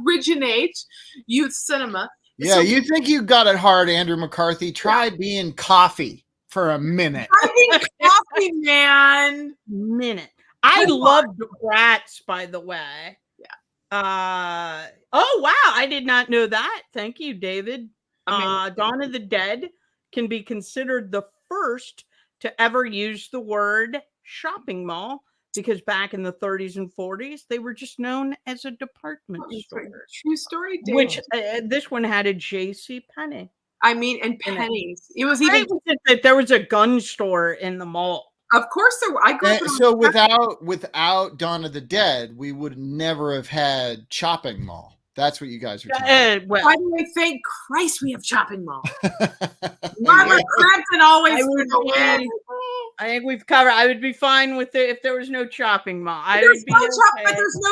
originate youth cinema. Yeah, so, you think you got it hard, Andrew McCarthy? Try being coffee for a minute. Coffee, man. I loved Bratz, by the way. Yeah. Oh wow, I did not know that. Thank you, David. Dawn of the Dead can be considered the first to ever use the word shopping mall, because back in the 30s and 40s they were just known as a department store. True story, David. Which this one had a J.C. Penney. I mean, and pennies. It was even that there was a gun store in the mall. Of course there were. I grew up. So without Dawn of the Dead, we would never have had Chopping Mall. That's what you guys are talking about. Why do I thank Christ we have Chopping Mall? Margaret Crampton always went away. I think we've covered. I would be fine with it if there was no Chopping Mall. There's no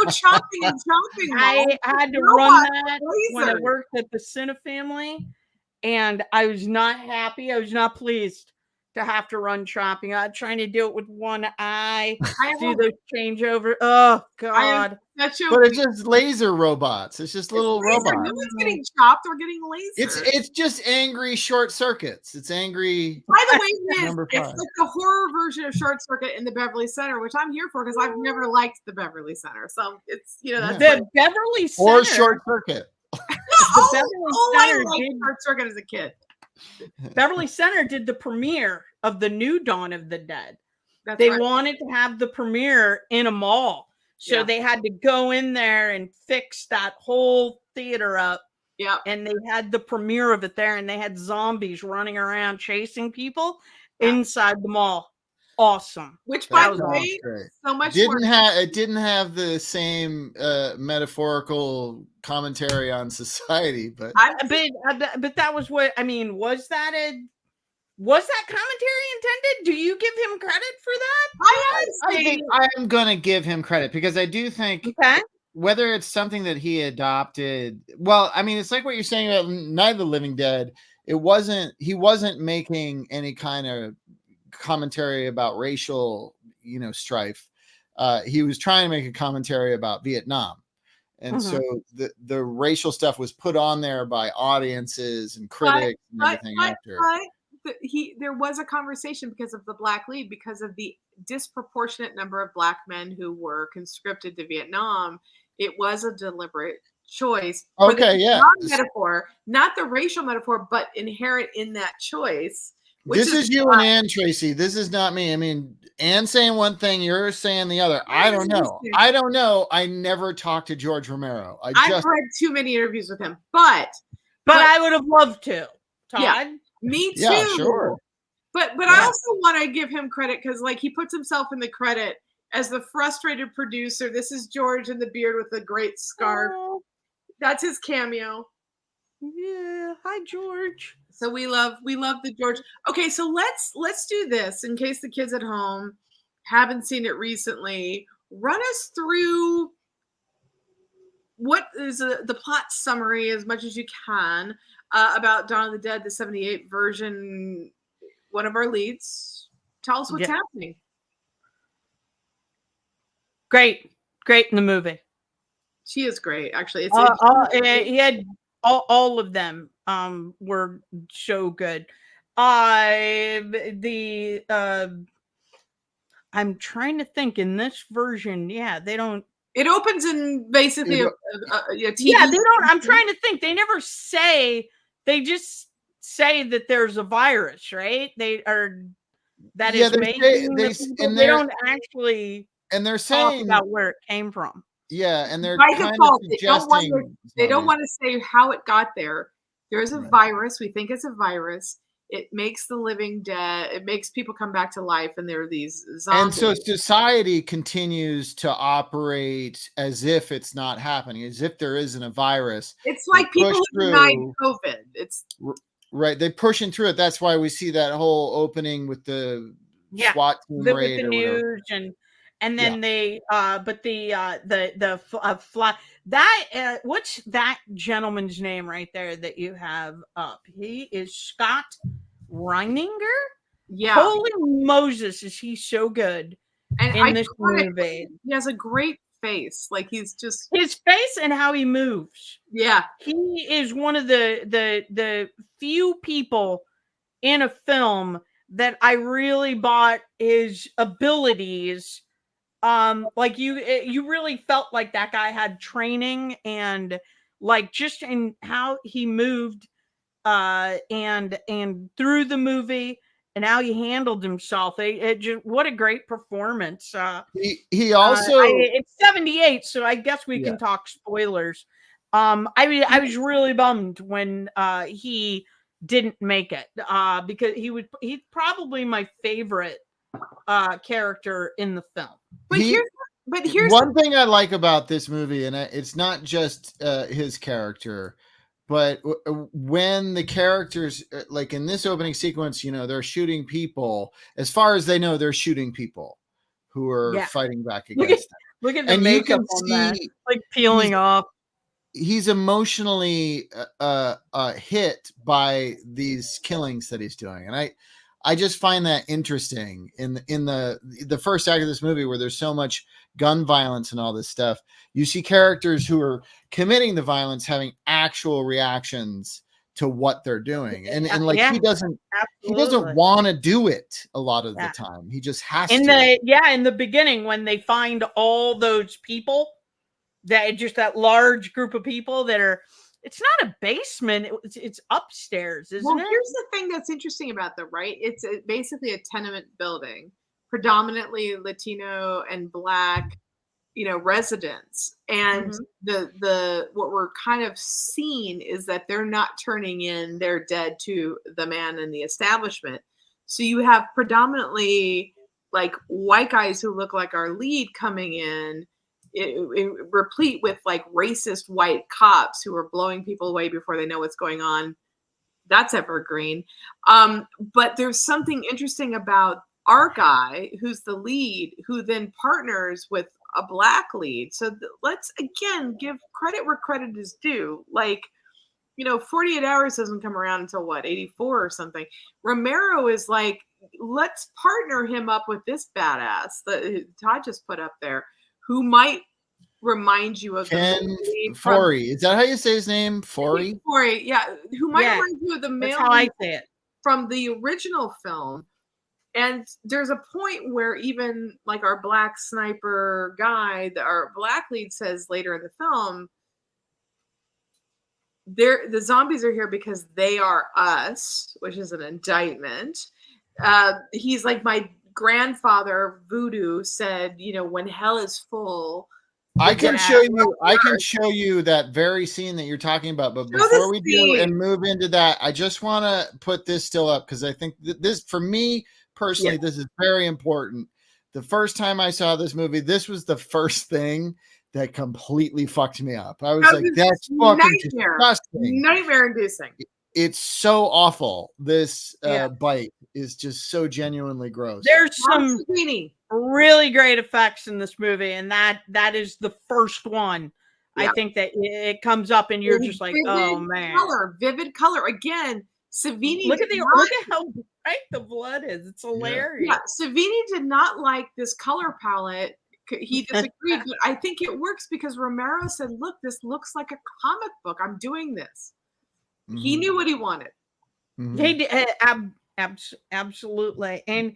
chopping and Chopping Mall. I had to run that when I worked at the Cine Family. And I was not happy. I was not pleased to have to run shopping. I'm trying to do it with one eye. Do the changeover. Oh God! But it's just laser robots. It's just little robots. No one's getting chopped or getting laser. It's just angry short circuits. It's angry. By the way, it's like the horror version of Short Circuit in the Beverly Center, which I'm here for because I've never liked the Beverly Center. So it's that's the Beverly Center or Short Circuit. I liked Short Circuit as a kid. Beverly Center did the premiere of the new Dawn of the Dead. They wanted to have the premiere in a mall. So they had to go in there and fix that whole theater up. Yeah. And they had the premiere of it there, and they had zombies running around chasing people inside the mall. Awesome. Which, by the way, so much it didn't have the same metaphorical commentary on society, but that was what I mean. Was that commentary intended? Do you give him credit for that? I think I'm gonna give him credit because I do think whether it's something that he adopted. Well, I mean, it's like what you're saying about Night of the Living Dead. He wasn't making any kind of commentary about racial, strife. He was trying to make a commentary about Vietnam. And so the racial stuff was put on there by audiences and critics and everything after. There was a conversation because of the Black lead, because of the disproportionate number of Black men who were conscripted to Vietnam. It was a deliberate choice. Metaphor, not the racial metaphor, but inherent in that choice. This is you and Ann, Tracy. This is not me. I mean, Ann saying one thing, you're saying the other. I don't know. I never talked to George Romero. I've read too many interviews with him, but I would have loved to. Todd? Yeah, me too. Yeah, sure. But I also want to give him credit because, he puts himself in the credit as the frustrated producer. This is George in the beard with a great scarf. Oh. That's his cameo. Yeah. Hi, George. So we love the George. Okay, so let's do this in case the kids at home haven't seen it recently. Run us through what is the plot summary as much as you can about Dawn of the Dead, the 78 version. One of our leads. Tell us what's happening. Great in the movie. She is great, actually. He had all of them were so good. I'm trying to think in this version. Yeah, they don't. It opens in basically a TV. Yeah, they don't. I'm trying to think. They never say. They just say that there's a virus, right? They are. that Yeah, is they say making they the s- people. and They they're don't actually and they're talk saying about where it came from. yeah, and they're By kind of default, suggesting they don't zombies. want to say how it got there. There's a Right. virus. We think it's a virus. It makes the living dead. It makes people come back to life, and there are these And zombies. so society continues to operate as if it's not happening, as if there isn't a virus. It's They like people push who denied through, COVID. It's right? They're pushing through it. That's why we see that whole opening with the Yeah, SWAT team with raid the or whatever. news and Yeah. then they but the fly that what's that gentleman's name right there that you have up? He is Scott Reininger. yeah, Holy Moses, is he so good and in this iconic. movie? He has a great face. Like he's just His face and how he moves. yeah. He is one of the few people in a film that I really bought his abilities. Like you really felt like that guy had training and like just in how he moved and through the movie and how he handled himself. It just, what a great performance. He also It's 78, so I guess we Yeah. can talk spoilers. I mean, I was really bummed when he didn't make it because he's probably my favorite character in the film. But he here's one thing I like about this movie, and it's not just his character, but when the characters, like in this opening sequence, they're shooting people. As far as they know, they're shooting people who are Yeah. fighting back Look against them. Look at the And you makeup can on that, see like peeling off. he's emotionally hit by these killings that he's doing, and I just find that interesting in the first act of this movie where there's so much gun violence and all this stuff. You see characters who are committing the violence having actual reactions to what they're doing, and like Yeah, he doesn't absolutely. want to do it a lot of Yeah. the time. He just has In to. the beginning when they find all those people, that large group of people that are, it's not a basement, it's upstairs, isn't well, it? here's the thing that's interesting about them, right? It's basically a tenement building, predominantly Latino and Black, residents. And Mhm. the what we're kind of seeing is that they're not turning in their dead to the man in the establishment. So you have predominantly like white guys who look like our lead coming in, replete with like racist white cops who are blowing people away before they know what's going on. That's evergreen. But there's something interesting about our guy, who's the lead, who then partners with a Black lead. So let's again give credit where credit is due. Like, 48 hours doesn't come around until what, 84 or something. Romero is like, let's partner him up with this badass that Todd just put up there, who might remind you of Ken the movie Foree. Is that how you say his name? Foree? Foree, yeah, who might Yeah, remind you of the That's male how I say it. from the original film. And there's a point where even like our Black sniper guy, our Black lead says later in the film, the zombies are here because they are us, which is an indictment. He's like, my grandfather Voodoo said, when hell is full. I can Yeah. show you that very scene that you're talking about, but Show the before we do scene. and move into that, I just want to put this still up because I think this, for me personally, this is very important. The first time I saw this movie, this was the first thing that completely fucked me up. I was like, that's fucking disgusting. Nightmare inducing. It's so awful. This Yeah. bite is just so genuinely gross. There's some Savini. really great effects in this movie, and that is the first one. Yeah. I think that it comes up and you're just like, oh man, vivid color again. Savini, look at how bright the blood is. It's hilarious. Yeah, Savini did not like this color palette. He disagreed, but I think it works because Romero said, look, this looks like a comic book. I'm doing this. Mm-hmm. He knew what he wanted. Mm-hmm. He did, absolutely. And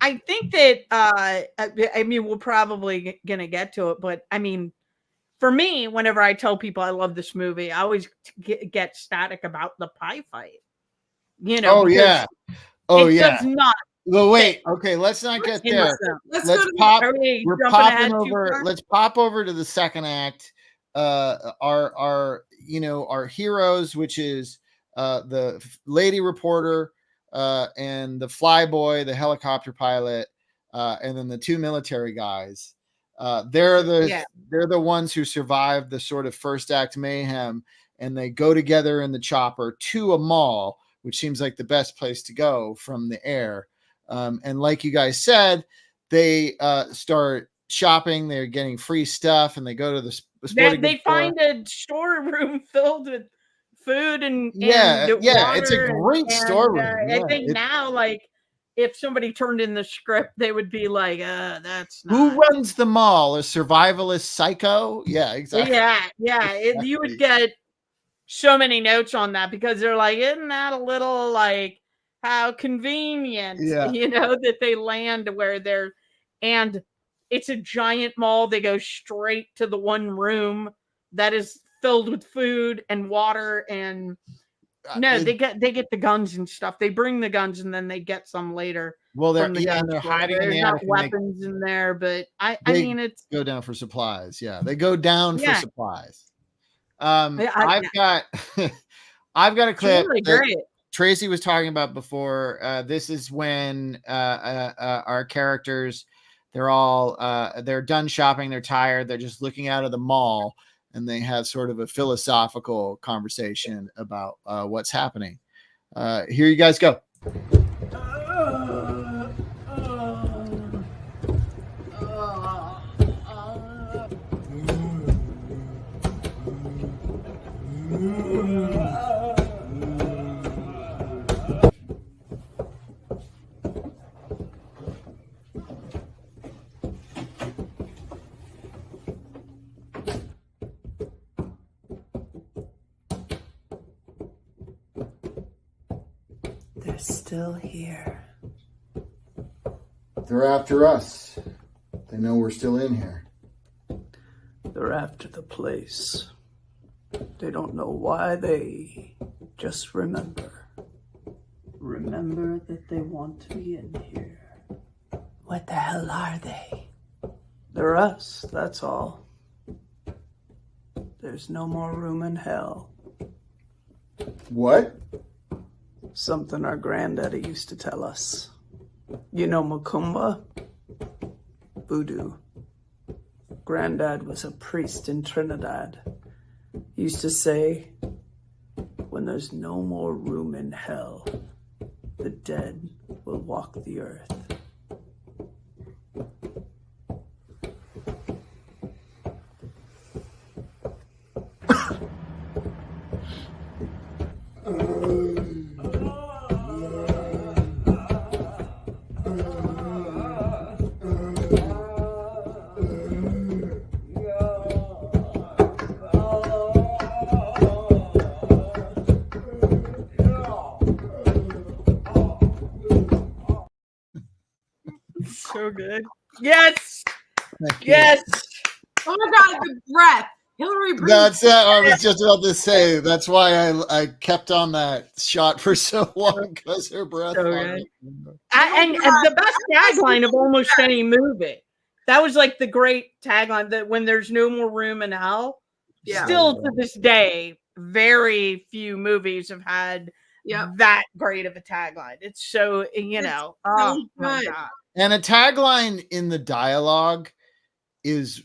I think that I mean, we're probably gonna get to it, but I mean, for me, whenever I tell people I love this movie, I always get static about the pie fight. Oh yeah. Oh it yeah. does not Well, wait. Okay, let's not get there. Innocent. Let's Let's go to pop. Are we We're jumping ahead popping too over. far? Let's pop over to the second act. Our heroes, which is the lady reporter and the flyboy, the helicopter pilot, and then the two military guys. They're the ones who survived the sort of first act mayhem, and they go together in the chopper to a mall, which seems like the best place to go from the air. And like you guys said, they start shopping. They're getting free stuff, and they go to the sporting They goods store. find a storeroom filled with food and Yeah, water it's a great storeroom. I think now, like, if somebody turned in the script, they would be like, that's not. Who runs the mall? A survivalist psycho? Yeah, exactly. Yeah. You would get so many notes on that because they're like, isn't that a little like how convenient, that they land where they're, and it's a giant mall. They go straight to the one room that is filled with food and water and they get the guns and stuff. They bring the guns and then they get some later. Well, they're hiding in the not attic. weapons in there, but I mean, it's go down for supplies. Yeah, they go down for supplies. I've got a clip really that great. Tracy was talking about before. This is when our characters, they're done shopping, they're tired, they're just looking out of the mall, and they have sort of a philosophical conversation about what's happening. Here you guys go. They're still here. They're after us. They know we're still in here. They're after the place. They don't know why, they just remember. Remember that they want to be in here. What the hell are they? They're us, that's all. There's no more room in hell. What? Something our granddaddy used to tell us. You know Macumba? Voodoo. Granddad was a priest in Trinidad. He used to say, when there's no more room in hell, the dead will walk the earth. So good. Yes. Oh my God, the breath. Hillary breathed. That's it. I was just about to say. That's why I kept on that shot for so long, because her breath. So good. And the best tagline of almost any movie. That was like the great tagline, that when there's no more room in hell. Yeah. Still to this day, very few movies have had that great of a tagline. It's so, so oh my good. God. And a tagline in the dialogue is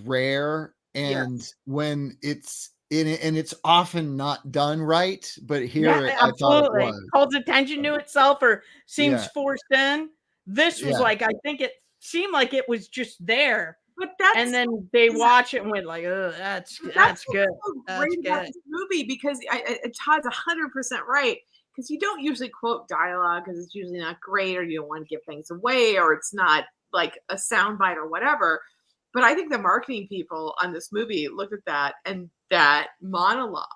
rare, and when it's in it, and it's often not done right. But here, I thought it was. Calls attention to itself or seems forced in. This was like, I think it seemed like it was just there. But that's, and then they watch it and went like, "Oh, that's good." So great about this movie, because Todd's 100% right. Because you don't usually quote dialogue because it's usually not great, or you don't want to give things away, or it's not like a soundbite or whatever. But I think the marketing people on this movie looked at that, and that monologue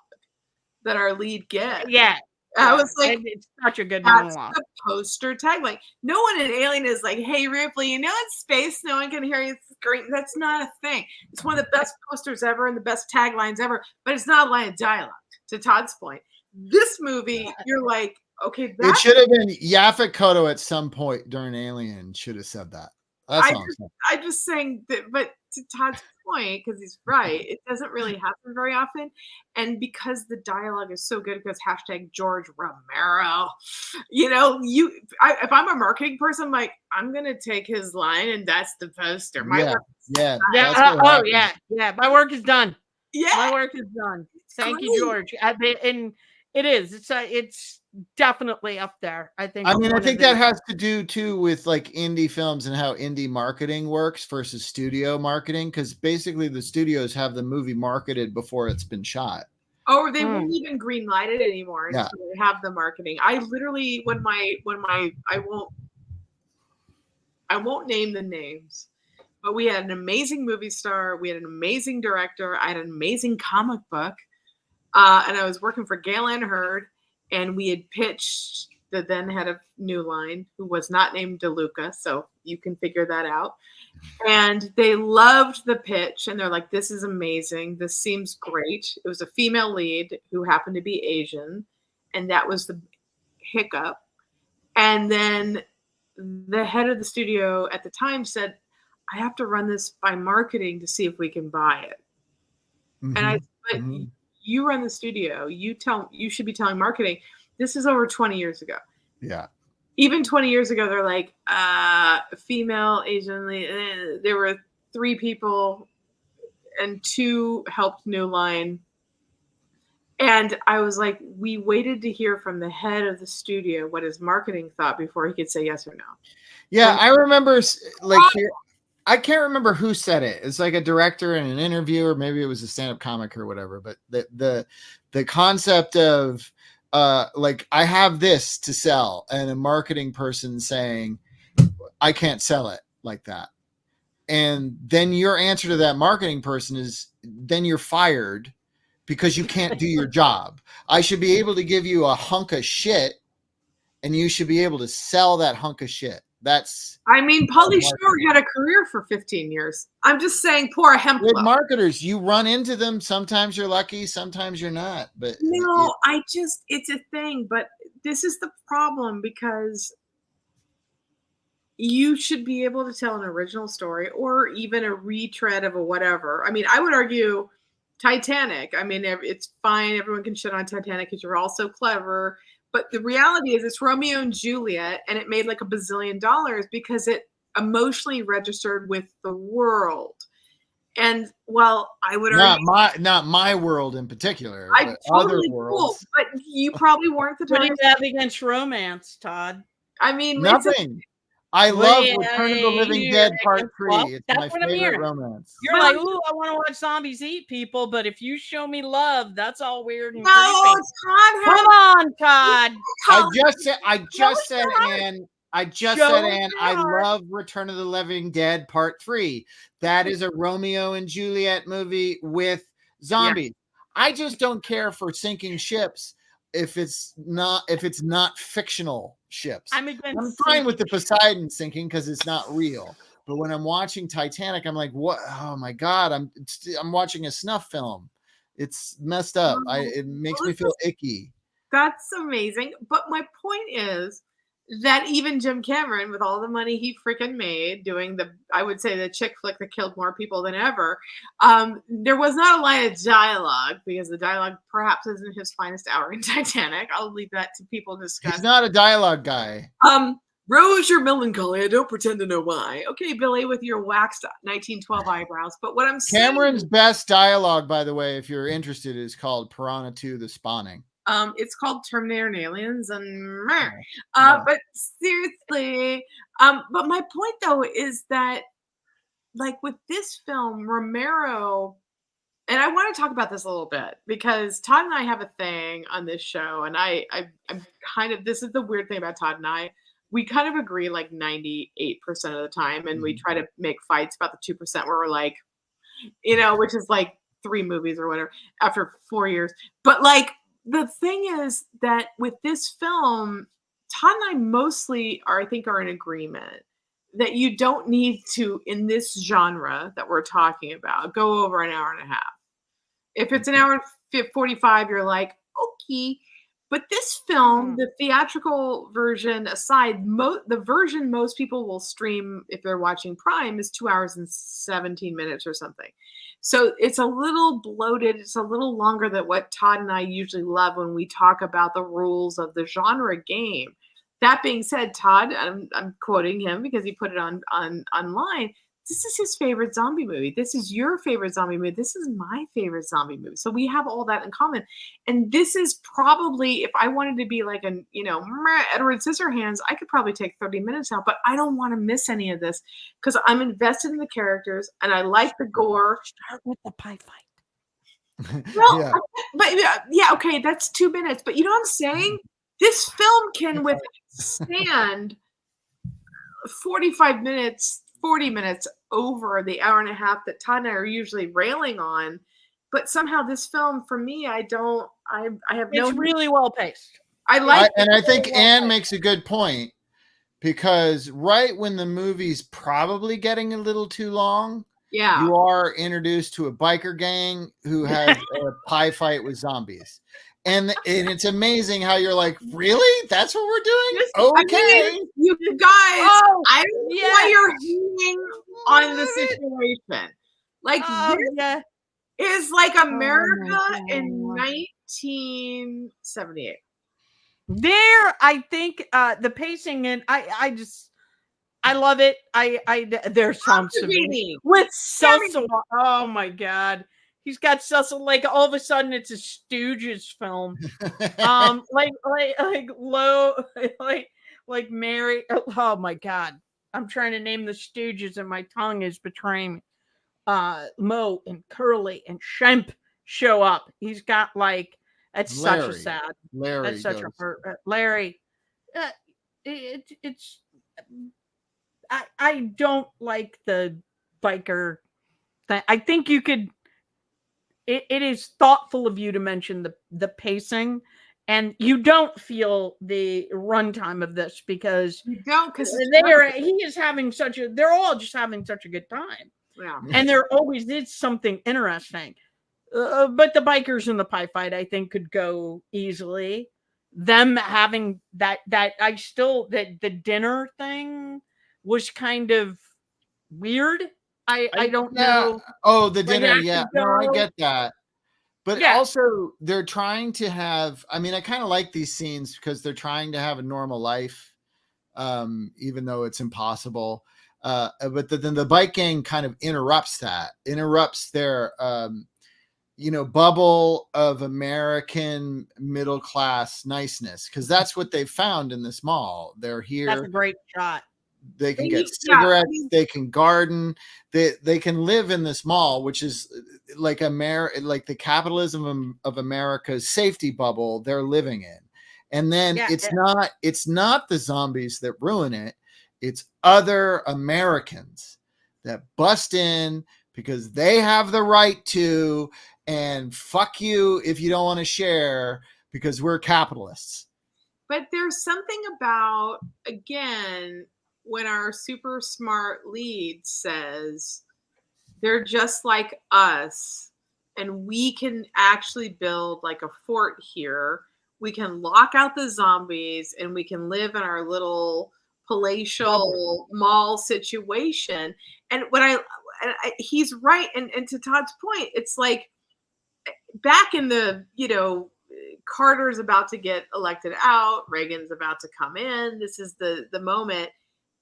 that our lead gets. Yeah. I was like, it's such a good that's monologue. the poster tagline. No one in Alien is like, "Hey Ripley, in space, no one can hear you scream." That's not a thing. It's one of the best posters ever and the best taglines ever, but it's not a line of dialogue. To Todd's point, this movie, you're like, Okay, It that's should have been Yaphet Kotto at some point during Alien should have said that. That's I all I'm just saying. I'm just saying that, but to Todd's point, because he's right, it doesn't really happen very often. And because the dialogue is so good, because hashtag George Romero, if I'm a marketing person, I'm like, I'm gonna take his line and that's the poster. My Yeah, work is yeah. Yeah. That's what happened. Yeah. My work is done. yeah, My work is done. Thank you, great. George. And it is. It's definitely up there. I think. I mean, I one of think the- that has to do too with like indie films and how indie marketing works versus studio marketing. Because basically, the studios have the movie marketed before it's been shot. Or they won't even green light it anymore Yeah. until they have the marketing. I literally, when my I won't name the names, but we had an amazing movie star, we had an amazing director, I had an amazing comic book, and I was working for Gail Ann Hurd, and we had pitched the then head of New Line, who was not named DeLuca, so you can figure that out. And they loved the pitch, and they're like, "This is amazing. This seems great." It was a female lead who happened to be Asian, and that was the hiccup. And then the head of the studio at the time said, I have to run this by marketing to see if we can buy it. And I said, but you run the studio. You should be telling marketing. This is over 20 years ago. Yeah. Even 20 years ago, they're like, female, Asian, there were 3 people and 2 helped New Line. And I was like, we waited to hear from the head of the studio what his marketing thought before he could say yes or no. Yeah, I remember I can't remember who said it. It's like a director in an interview, or maybe it was a stand-up comic or whatever. But the concept of like, I have this to sell, and a marketing person saying, I can't sell it like that. And then your answer to that marketing person is, then you're fired because you can't do your job. I should be able to give you a hunk of shit, and you should be able to sell that hunk of shit. That's, I mean, Pauly Shore had a career for 15 years. I'm just saying, poor Hemplo. with marketers, you run into them. Sometimes you're lucky, sometimes you're not. But no, it's a thing. But this is the problem, because you should be able to tell an original story or even a retread of a whatever. I mean, I would argue Titanic. I mean, it's fine. Everyone can shit on Titanic because you're all so clever. But the reality is it's Romeo and Juliet, and it made like $1 bazillion because it emotionally registered with the world. And while I would argue, not my world in particular, I but totally other worlds. cool, but you probably weren't the What do time. you have against romance, Todd? I mean, Nothing. I love Return of the Living Dead Part 3. Well, It's that's my what I'm favorite hearing. romance. You're like, ooh, I want to watch zombies eat people, but if you show me love, that's all weird and No, creepy. Todd. Come on, Todd. I just said, Anne, I heart. love Return of the Living Dead Part 3. That is a Romeo and Juliet movie with zombies. Yeah. I just don't care for sinking ships if it's not fictional ships. I'm fine with the Poseidon sinking because it's not real. But when I'm watching Titanic, I'm like, what? Oh my God, I'm watching a snuff film. It's messed up. It makes me feel icky. That's amazing. But my point is that even Jim Cameron, with all the money he freaking made doing I would say the chick flick that killed more people than ever, there was not a line of dialogue, because the dialogue perhaps isn't his finest hour in Titanic. I'll leave that to people to discuss. He's not a dialogue guy. Rose your melancholy. I don't pretend to know why. Okay, Billy, with your waxed 1912 eyebrows. But what I'm saying, Cameron's best dialogue, by the way, if you're interested, is called Piranha 2: The Spawning. It's called Terminator and Aliens, and but seriously, but my point though is that, like, with this film, Romero, and I want to talk about this a little bit because Todd and I have a thing on this show, and I'm kind of, this is the weird thing about Todd and I. We kind of agree like 98% of the time, and we try to make fights about the 2% where we're like, which is like 3 movies or whatever after 4 years. But like, the thing is that with this film, Todd and I mostly are in agreement that you don't need to, in this genre that we're talking about, go over an hour and a half. If it's an hour and 45, you're like, okay. But this film, the theatrical version aside, the version most people will stream if they're watching Prime is 2 hours and 17 minutes or something. So it's a little bloated. It's a little longer than what Todd and I usually love when we talk about the rules of the genre game. That being said, Todd, I'm quoting him because he put it on online. This is his favorite zombie movie. This is your favorite zombie movie. This is my favorite zombie movie. So we have all that in common. And this is probably, if I wanted to be like Edward Scissorhands, I could probably take 30 minutes out, but I don't want to miss any of this because I'm invested in the characters and I like the gore. Start with the pie fight. Well, yeah. But yeah, okay, that's 2 minutes. But you know what I'm saying? This film can withstand 45 minutes, 40 minutes over the hour and a half that Todd and I are usually railing on. But somehow this film, for me, I have no. It's really well paced. I think Anne makes a good point because right when the movie's probably getting a little too long, yeah, you are introduced to a biker gang who has a pie fight with zombies. And it's amazing how you're like, really? That's what we're doing? Okay. I mean, you guys, I don't know why you're hating on the situation. Like, this is like America in 1978. There, I think the pacing and I love it. There's Tom Savini with Cecil. Oh my God. He's got Cecil, like all of a sudden it's a Stooges film. like Mary. Oh my God. I'm trying to name the Stooges and my tongue is betraying me. Mo and Curly and Shemp show up. He's got like, it's Larry. Such a sad. Larry. That's such Larry. I don't like the biker thing. I think you could. It is thoughtful of you to mention the pacing, and you don't feel the runtime of this because you don't because they're all just having such a good time. Yeah, and there always is something interesting. But the bikers in the pie fight, I think, could go easily. Them having that the dinner thing was kind of weird. I don't know. Oh, the dinner. Yeah. No, I get that. But also they're trying to have, I mean, I kind of like these scenes because they're trying to have a normal life, even though it's impossible. But then the bike gang kind of interrupts their, bubble of American middle class niceness. Cause that's what they found in this mall. They're here. That's a great shot. They can get cigarettes. They can garden. They can live in this mall, which is like like the capitalism of America's safety bubble they're living in. And then it's not the zombies that ruin it. It's other Americans that bust in because they have the right to, and fuck you if you don't want to share because we're capitalists. But there's something about, again, when our super smart lead says they're just like us and we can actually build like a fort here. We can lock out the zombies and we can live in our little palatial mall situation. And he's right. And to Todd's point, it's like back in the, Carter's about to get elected out. Reagan's about to come in. This is the moment.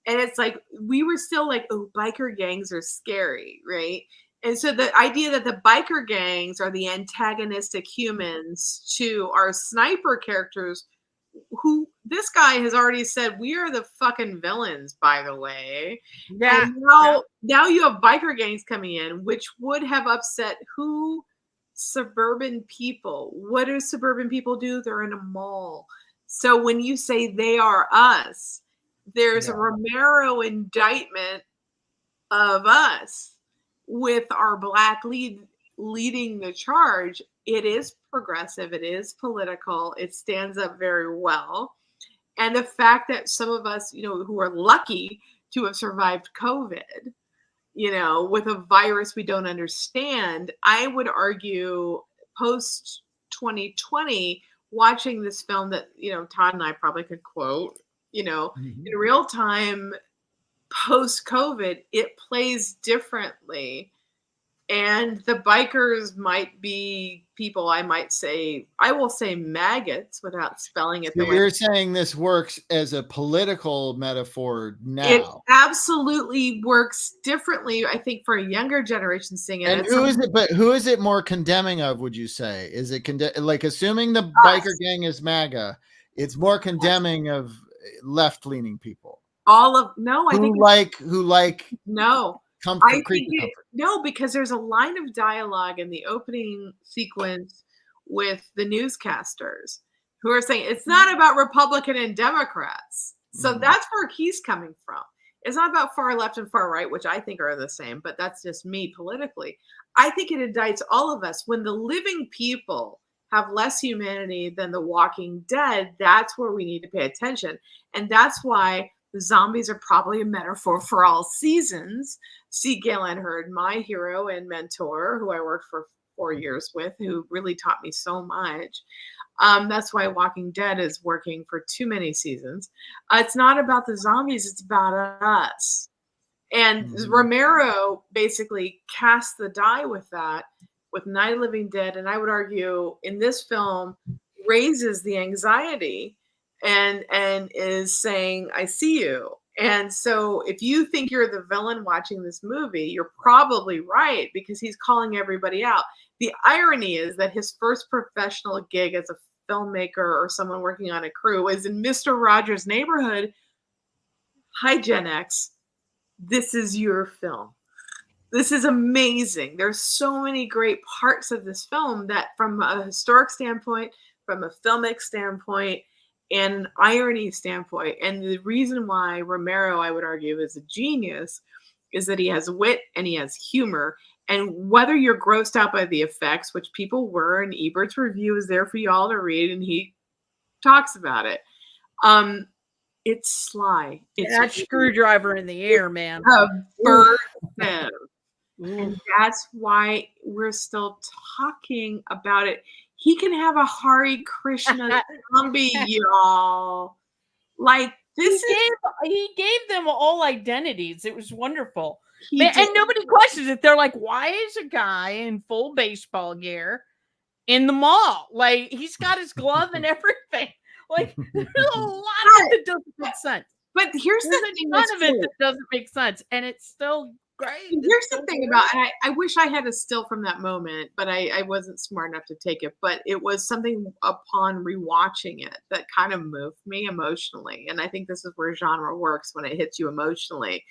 And it's like, we were still like, oh, biker gangs are scary, right? And so the idea that the biker gangs are the antagonistic humans to our sniper characters, who this guy has already said, we are the fucking villains, by the way. Yeah. And now you have biker gangs coming in, which would have upset who? Suburban people. What do suburban people do? They're in a mall. So when you say they are us, there's a Romero indictment of us with our black lead leading the charge. It is progressive. It is political. It stands up very well. And the fact that some of us, who are lucky to have survived COVID, with a virus we don't understand, I would argue post 2020, watching this film that, Todd and I probably could quote, Mhm. in real time post COVID, it plays differently. And the bikers might be people I will say maggots without spelling it So the way. you're saying this works as a political metaphor It now. absolutely works differently, I think, for a younger generation seeing it. And It's who is it? But who is it more condemning of? Would you say is it like assuming the biker gang is MAGA? It's more condemning of left-leaning people no, I think who like no. comfort, creepy comfort. No, because there's a line of dialogue in the opening sequence with the newscasters who are saying it's not about Republican and Democrats. So that's where he's coming from. It's not about far left and far right, which I think are the same, but that's just me politically. I think it indicts all of us. When the living people have less humanity than the walking dead, that's where we need to pay attention. And that's why the zombies are probably a metaphor for all seasons. C. Galen Hurd, my hero and mentor, who I worked for 4 years with, who really taught me so much. That's why Walking Dead is working for too many seasons. It's not about the zombies, it's about us. And Romero basically cast the die with that, with Night of the Living Dead. And I would argue in this film raises the anxiety and is saying, I see you. And so if you think you're the villain watching this movie, you're probably right, because he's calling everybody out. The irony is that his first professional gig as a filmmaker or someone working on a crew is in Mr. Rogers' Neighborhood. Hi, Gen X. This is your film. This is amazing. There's so many great parts of this film that, from a historic standpoint, from a filmic standpoint, and an irony standpoint. And the reason why Romero, I would argue, is a genius is that he has wit and he has humor. And whether you're grossed out by the effects, which people were, and Ebert's review is there for y'all to read, and he talks about it. It's sly. It's that screwdriver in the air, man. Aversive. And that's why we're still talking about it. He can have a Hare Krishna zombie, y'all. Like this he gave them all identities. It was wonderful. he And did- nobody questions it. They're like, why is a guy in full baseball gear in the mall? Like, he's got his glove and everything. Like, there's a lot of it that doesn't make sense. But here's There's the thing a ton that's of it cool. that doesn't make sense, and it's still great. Here's the thing about, and I wish I had a still from that moment, but I wasn't smart enough to take it. But it was something upon rewatching it that kind of moved me emotionally. And I think this is where genre works, when it hits you emotionally,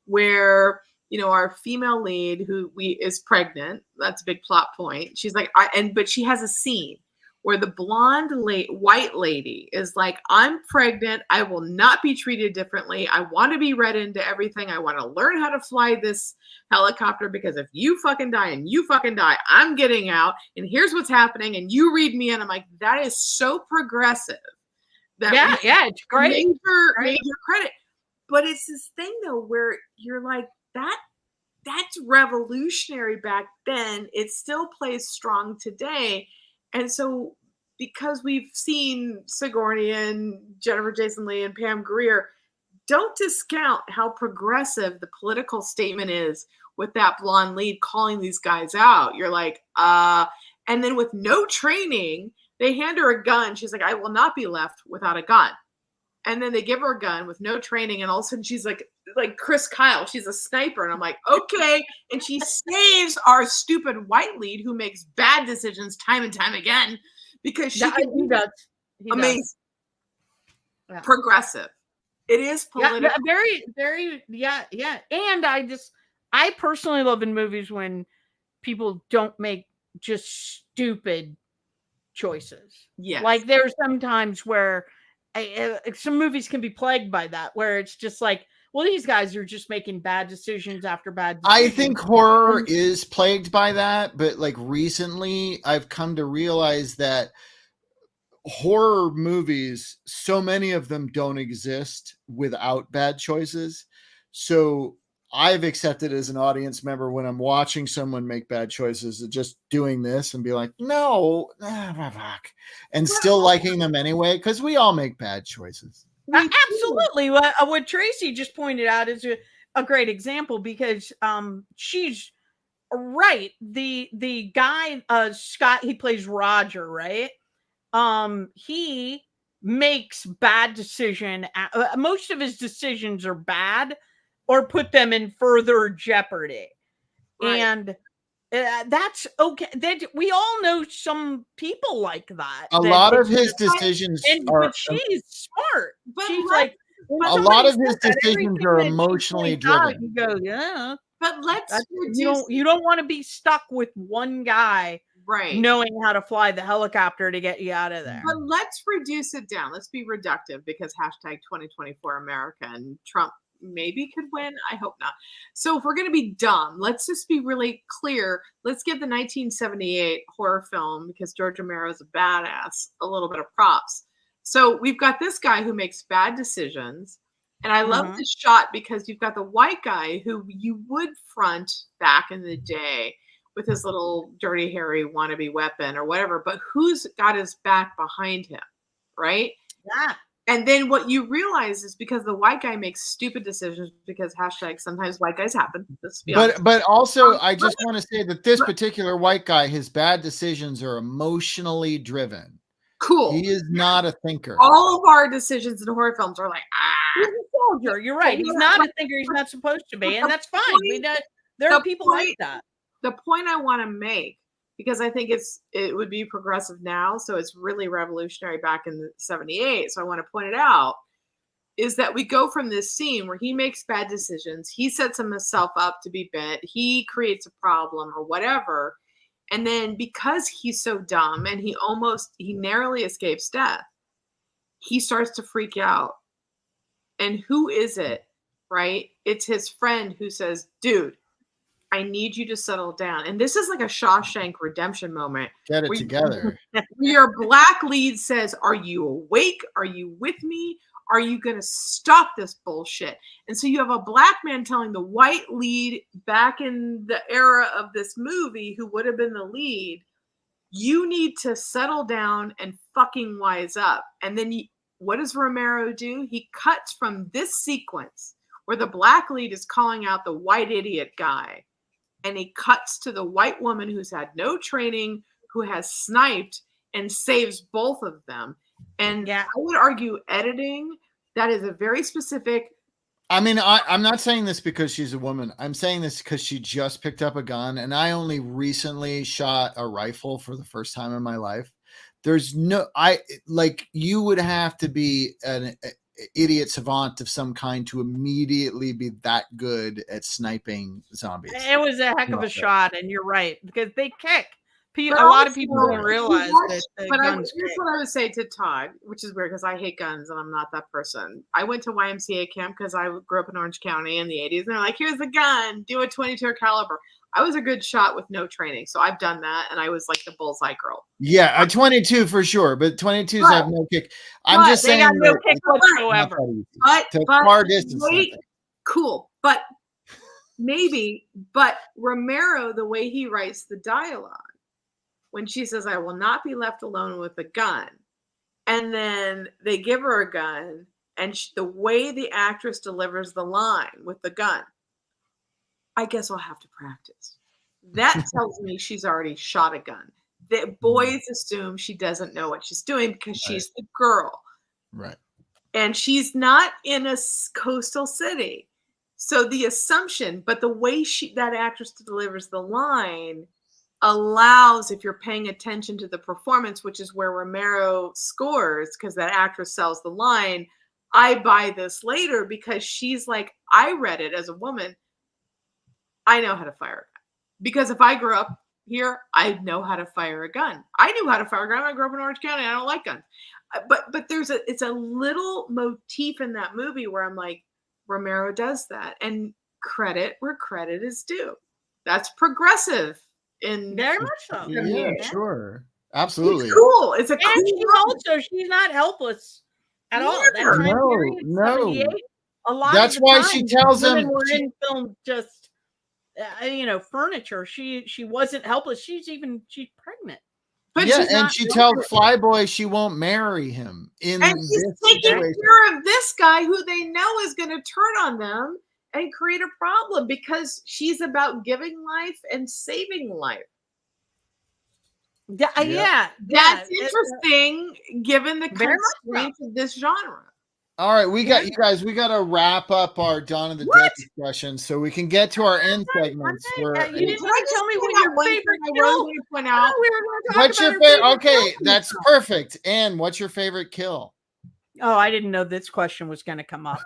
where our female lead is pregnant. That's a big plot point. She's like, but she has a scene where the blonde white lady is like, I'm pregnant. I will not be treated differently. I want to be read into everything. I want to learn how to fly this helicopter, because if you fucking die and you fucking die, I'm getting out. And here's what's happening. And you read me. And I'm like, that is so progressive. Yeah, it's great. Major credit. But it's this thing though, where you're like, that's revolutionary back then. It still plays strong today. And so, because we've seen Sigourney and Jennifer Jason Leigh and Pam Grier, don't discount how progressive the political statement is with that blonde lead calling these guys out. You're like, and then with no training, they hand her a gun. She's like, I will not be left without a gun. And then they give her a gun with no training, and all of a sudden she's like Chris Kyle, she's a sniper. And I'm like, okay. And she saves our stupid white lead who makes bad decisions time and time again, because she can He does. amazing. Yeah. Progressive. It is political. Yeah, very, very, yeah. And I personally love in movies when people don't make just stupid choices. Yes. Like, there's sometimes where some movies can be plagued by that, where it's just like, well, these guys are just making bad decisions after bad decisions. I think horror is plagued by that, but like recently I've come to realize that horror movies, so many of them don't exist without bad choices. So I've accepted as an audience member when I'm watching someone make bad choices, just doing this and be like, no, fuck, and still liking them anyway, because we all make bad choices. Absolutely. What Tracy just pointed out is a great example, because she's right. The guy, Scott, he plays Roger, right? He makes bad decision. Most of his decisions are bad or put them in further jeopardy. Right. And that's okay. That we all know some people like that. A lot of his decisions are. But she's smart. But She's let- like, when A somebody lot of says his that, decisions everything are that she emotionally points out, driven. You go, yeah. But let's You don't want to be stuck with one guy right. knowing how to fly the helicopter to get you out of there. But let's reduce it down. Let's be reductive, because hashtag 2024 America, and Trump maybe could win. I hope not. So if we're going to be dumb, let's just be really clear. Let's give the 1978 horror film, because George Romero is a badass, a little bit of props. So we've got this guy who makes bad decisions. And I love this shot because you've got the white guy who you would front back in the day with his little dirty, hairy wannabe weapon or whatever, but who's got his back behind him, right? Yeah. And then what you realize is because the white guy makes stupid decisions, because hashtag sometimes white guys happen. Let's be honest. But also, I just want to say that this particular white guy, his bad decisions are emotionally driven. Cool. He is not a thinker. All of our decisions in horror films are like, He's a soldier. You're right. He's not a thinker. He's not supposed to be, and that's fine. There are people like that. The point I want to make, because I think it would be progressive now, so it's really revolutionary back in the 78. So I want to point it out, is that we go from this scene where he makes bad decisions, he sets himself up to be bit, he creates a problem or whatever, and then because he's so dumb and he narrowly escapes death, he starts to freak out. And who is it, right? It's his friend who says, dude, I need you to settle down. And this is like a Shawshank Redemption moment. Get it together. Your black lead says, are you awake? Are you with me? Are you going to stop this bullshit? And so you have a black man telling the white lead back in the era of this movie, who would have been the lead, you need to settle down and fucking wise up. And then what does Romero do? He cuts from this sequence where the black lead is calling out the white idiot guy, and he cuts to the white woman who's had no training, who has sniped, and saves both of them. And I would argue editing, that is a very specific. I mean, I'm not saying this because she's a woman. I'm saying this because she just picked up a gun, and I only recently shot a rifle for the first time in my life. There's you would have to be an idiot savant of some kind to immediately be that good at sniping zombies. It was a heck of a shot, and you're right, because they kick. A lot of people don't realize that. But here's what I would say to Todd, which is weird because I hate guns and I'm not that person. I went to YMCA camp because I grew up in Orange County in the 80s, and they're like, here's the gun, do a 22 caliber. I was a good shot with no training, so I've done that, and I was like the bullseye girl. Yeah, a 22 for sure, but 22s have no kick. I'm just saying, they got no kick whatsoever. But far distance. Cool, but maybe. But Romero, the way he writes the dialogue, when she says, "I will not be left alone with a gun," and then they give her a gun, and the way the actress delivers the line with the gun, I guess I'll have to practice. That tells me she's already shot a gun. The boys assume she doesn't know what she's doing because she's the girl. Right. And she's not in a coastal city. So the assumption, but the way that actress delivers the line allows, if you're paying attention to the performance, which is where Romero scores, because that actress sells the line, I buy this later because she's like, I read it as a woman. I know how to fire a gun. Because if I grew up here, I know how to fire a gun. I knew how to fire a gun. I grew up in Orange County. I don't like guns. But it's a little motif in that movie where I'm like, Romero does that. And credit where credit is due. That's progressive. Very much so. Yeah, sure. Absolutely. It's cool. It's a cool. And she's not helpless at all. That time period, no. 78, a lot That's of the why time, she tells women him were she- in film just furniture. She wasn't helpless. She's pregnant. But yeah, she's and not she doing tells it. Flyboy she won't marry him in And she's this taking situation. care of this guy who they know is going to turn on them and create a problem because she's about giving life and saving life. Yeah. That's interesting given the Very much so. constraints of this genre. All right, we got Yeah. you guys. We got to wrap up our Dawn of the What? Dead discussion so we can get to our end segments. Where You didn't Can I just tell me point what out your one thing favorite I kill. really want to point I out? thought we were going to talk what's your about our favorite? Okay, kill. that's perfect. And what's your favorite kill? Oh, I didn't know this question was going to come up.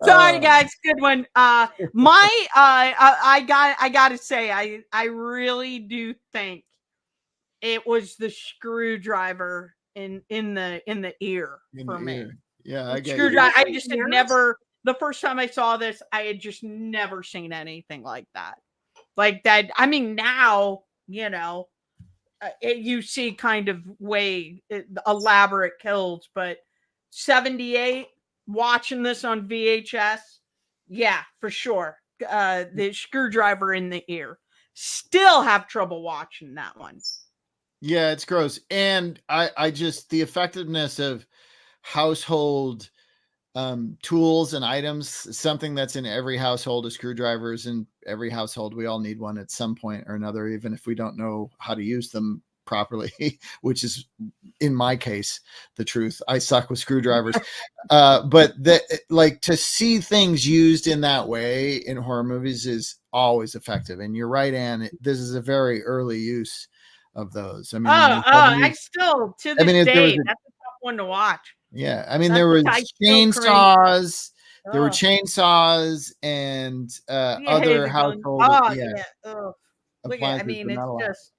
Sorry, guys. Good one. I gotta say, I really do think it was the screwdriver in the ear for me. Yeah, I get you. Screwdriver. I just had Ears? never. The first time I saw this, I had just never seen anything like that. Like that. I mean, now you see kind of elaborate kills, but 78 watching this on VHS, yeah, for sure. The screwdriver in the ear. Still have trouble watching that one. Yeah, it's gross. And I just the effectiveness of household tools and items, something that's in every household. A screwdriver is in every household. We all need one at some point or another, even if we don't know how to use them properly, which is in my case the truth. I suck with screwdrivers. But to see things used in that way in horror movies is always effective. And you're right, Anne, this is a very early use of those. I mean, I still to this day, that's a tough one to watch. Yeah, I mean, there was chainsaws. There were chainsaws and other household. Look at, I mean, it's just.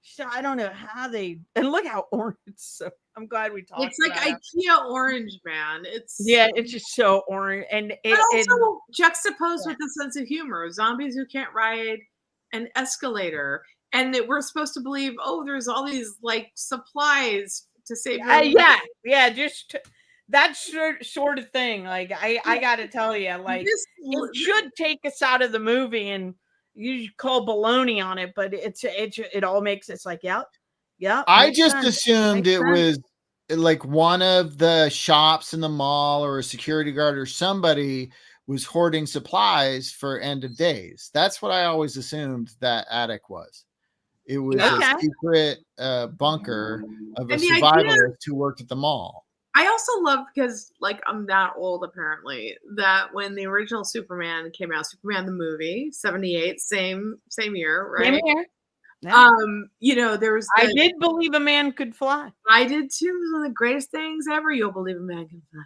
So I don't know how they look how orange. So I'm glad we talked. It's like about IKEA orange, man. It's it's just so orange, and also juxtaposed with the sense of humor. Zombies who can't ride an escalator, and that we're supposed to believe, oh, there's all these like supplies to save your life. Just that sort of thing. Like I got to tell you, like it should take us out of the movie and. You call baloney on it, but it all makes it's like yeah. I just assumed it was like one of the shops in the mall or a security guard or somebody was hoarding supplies for end of days. That's what I always assumed that attic was. It was a secret bunker of a survivalist who worked at the mall. I also love because, like, I'm that old apparently, that when the original Superman came out, Superman the movie, 78, same year, right? Same year. Yeah. There was. I did believe a man could fly. I did too. It was one of the greatest things ever. You'll believe a man can fly.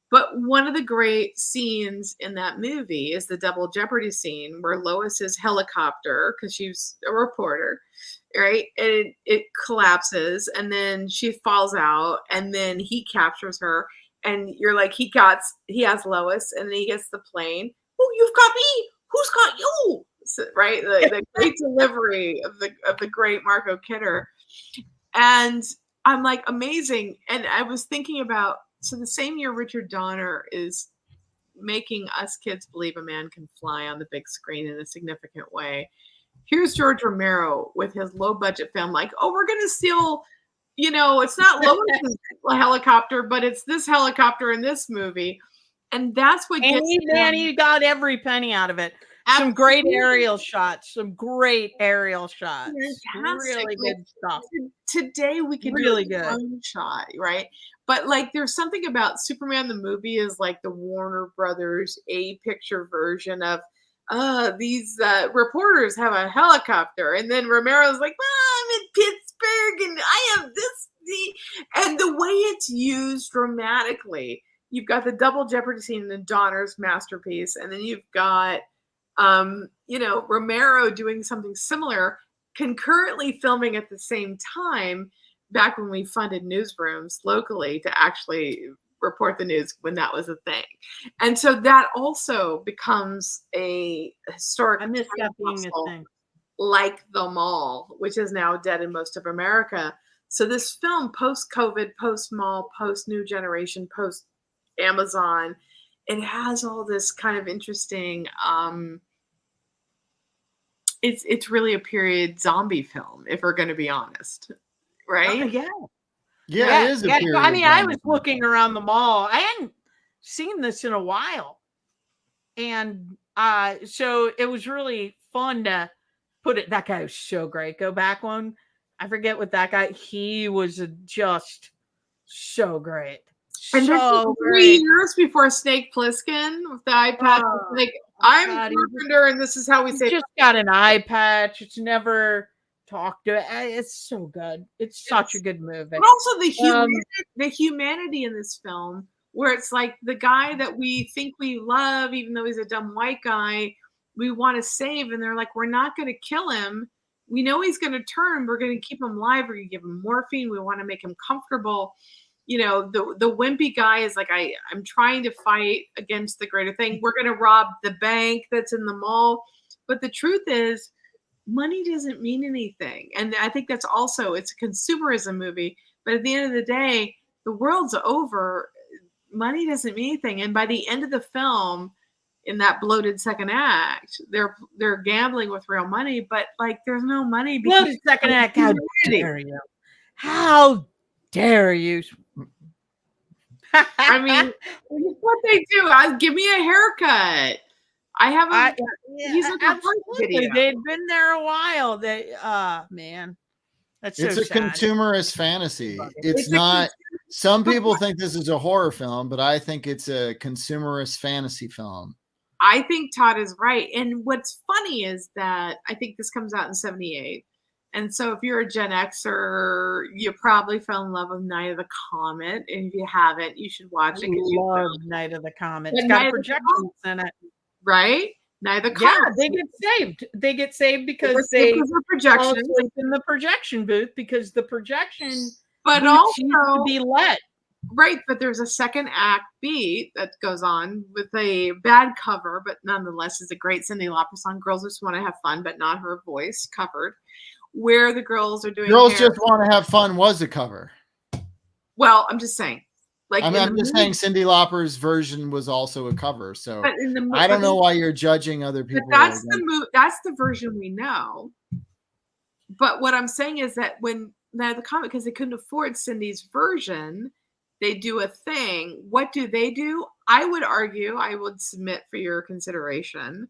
But one of the great scenes in that movie is the Double Jeopardy scene where Lois is helicopter because she's a reporter. Right, and it collapses, and then she falls out, and then he captures her, and you're like, he has Lois, and then he gets the plane. Oh, you've got me. Who's got you? So, right, the great delivery of the great Marco Kidder, and I'm like, amazing. And I was thinking about the same year Richard Donner is making us kids believe a man can fly on the big screen in a significant way. Here's George Romero with his low budget film, like, oh, we're going to steal, it's not Lois's helicopter, but it's this helicopter in this movie. And that's what gets he got every penny out of it. Some great aerial shots. Really good stuff. Today we can really do a one shot, right? But like there's something about Superman the movie is like the Warner Brothers A-picture version of these reporters have a helicopter, and then Romero's like, I'm in Pittsburgh and I have this, and the way it's used dramatically. You've got the Double Jeopardy scene in Donner's masterpiece, and then you've got Romero doing something similar, concurrently filming at the same time. Back when we funded newsrooms locally to actually report the news when that was a thing. And so that also becomes a historic I miss that being a thing. Like the mall, which is now dead in most of America. So this film, post-COVID, post-mall, post-new generation, post-Amazon, it has all this kind of interesting. It's really a period zombie film, if we're going to be honest, right? Yeah. Yeah, it is a period. I mean, I zombie was film. looking around the mall. I hadn't seen this in a while. And so it was really fun to put it. That guy was so great. Go back one. I forget what that guy, he was just so great. And this So is 3 great. years before Snake Plissken with the iPad. Oh, Like, I'm God, he Carpenter, and this is how we He's say just got an eye patch. It's never talked to. It's so good. It's such a good movie. But also the humanity in this film, where it's like the guy that we think we love, even though he's a dumb white guy, we want to save, and they're like, we're not going to kill him. We know he's going to turn. We're going to keep him alive. We're going to give him morphine. We want to make him comfortable. You know, the wimpy guy is like, I'm trying to fight against the greater thing. We're going to rob the bank that's in the mall. But the truth is, money doesn't mean anything. And I think that's also, it's a consumerism movie. But at the end of the day, the world's over. Money doesn't mean anything. And by the end of the film, in that bloated second act, they're gambling with real money, but like there's no money. Bloated second act. How dare you? How dare you? I mean, what they do? Give me a haircut. I have a. He's like absolutely. They'd been there a while. They, man, that's so it's a sad. consumerist fantasy. It's not. Some people think this is a horror film, but I think it's a consumerist fantasy film. I think Todd is right. And what's funny is that I think this comes out in 78. And so if you're a Gen Xer, you probably fell in love with Night of the Comet. And if you haven't, you should watch it. I love Night of the Comet. It's got projections in it. Right? Night of the Comet. Yeah, they get saved. They get saved because they fall asleep in the projection booth because the projection but booth also needs to be lit. Right, but there's a second act beat that goes on with a bad cover, but nonetheless is a great Cyndi Lauper song. Girls Just Want to Have Fun, but not her voice covered. Where the girls are doing Girls Just Want to Have Fun was a cover. Well, I'm just saying. Like I'm just saying Cyndi Lauper's version was also a cover. So I don't know why you're judging other people. But that's that's the version we know. But what I'm saying is that when Night of the Comet, because they couldn't afford Cindy's version, they do a thing. What do? I would argue, I would submit for your consideration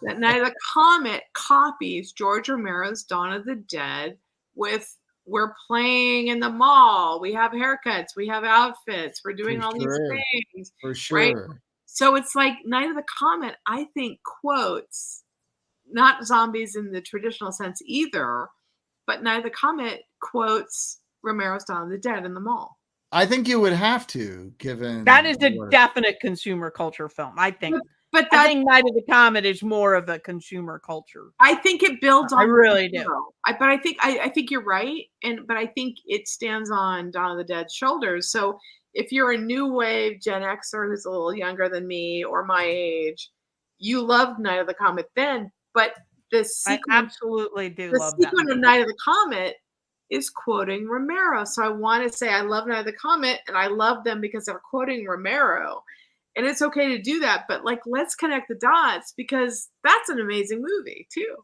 that Night of the Comet copies George Romero's Dawn of the Dead with we're playing in the mall, we have haircuts, we have outfits, we're doing all these things. For sure. Right? So it's like Night of the Comet, I think, quotes, not zombies in the traditional sense either, but Night of the Comet quotes Romero's Dawn of the Dead in the mall. I think you would have to, given that is a definite consumer culture film. I think, but I think Night of the Comet is more of a consumer culture. I think it builds on. I really do. But I think you're right, but I think it stands on Dawn of the Dead's shoulders. So if you're a new wave Gen Xer who's a little younger than me or my age, you loved Night of the Comet then, but the sequence, I absolutely do. The sequence of Night of the Comet is quoting Romero. So I want to say I love Night of the Comet and I love them because they're quoting Romero. And it's okay to do that, but like let's connect the dots because that's an amazing movie too.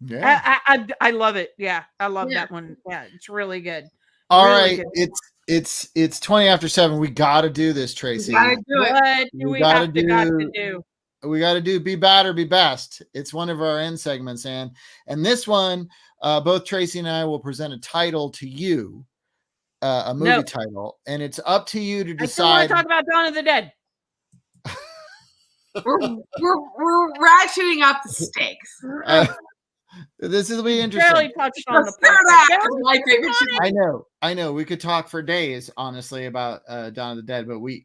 Yeah. I love it. Yeah. I love that one. Yeah, it's really good. All really right. good. It's 20 after 7. We gotta do this, Tracy. We gotta do it. What do we have to do? We got to do Be Bad or Be Best. It's one of our end segments, and this one, both Tracy and I will present a title to you, a movie title, and it's up to you to decide. I want to talk about Dawn of the Dead. we're ratcheting up the stakes. This will be interesting. Barely touched on the my favorite. I know. We could talk for days, honestly, about Dawn of the Dead, but we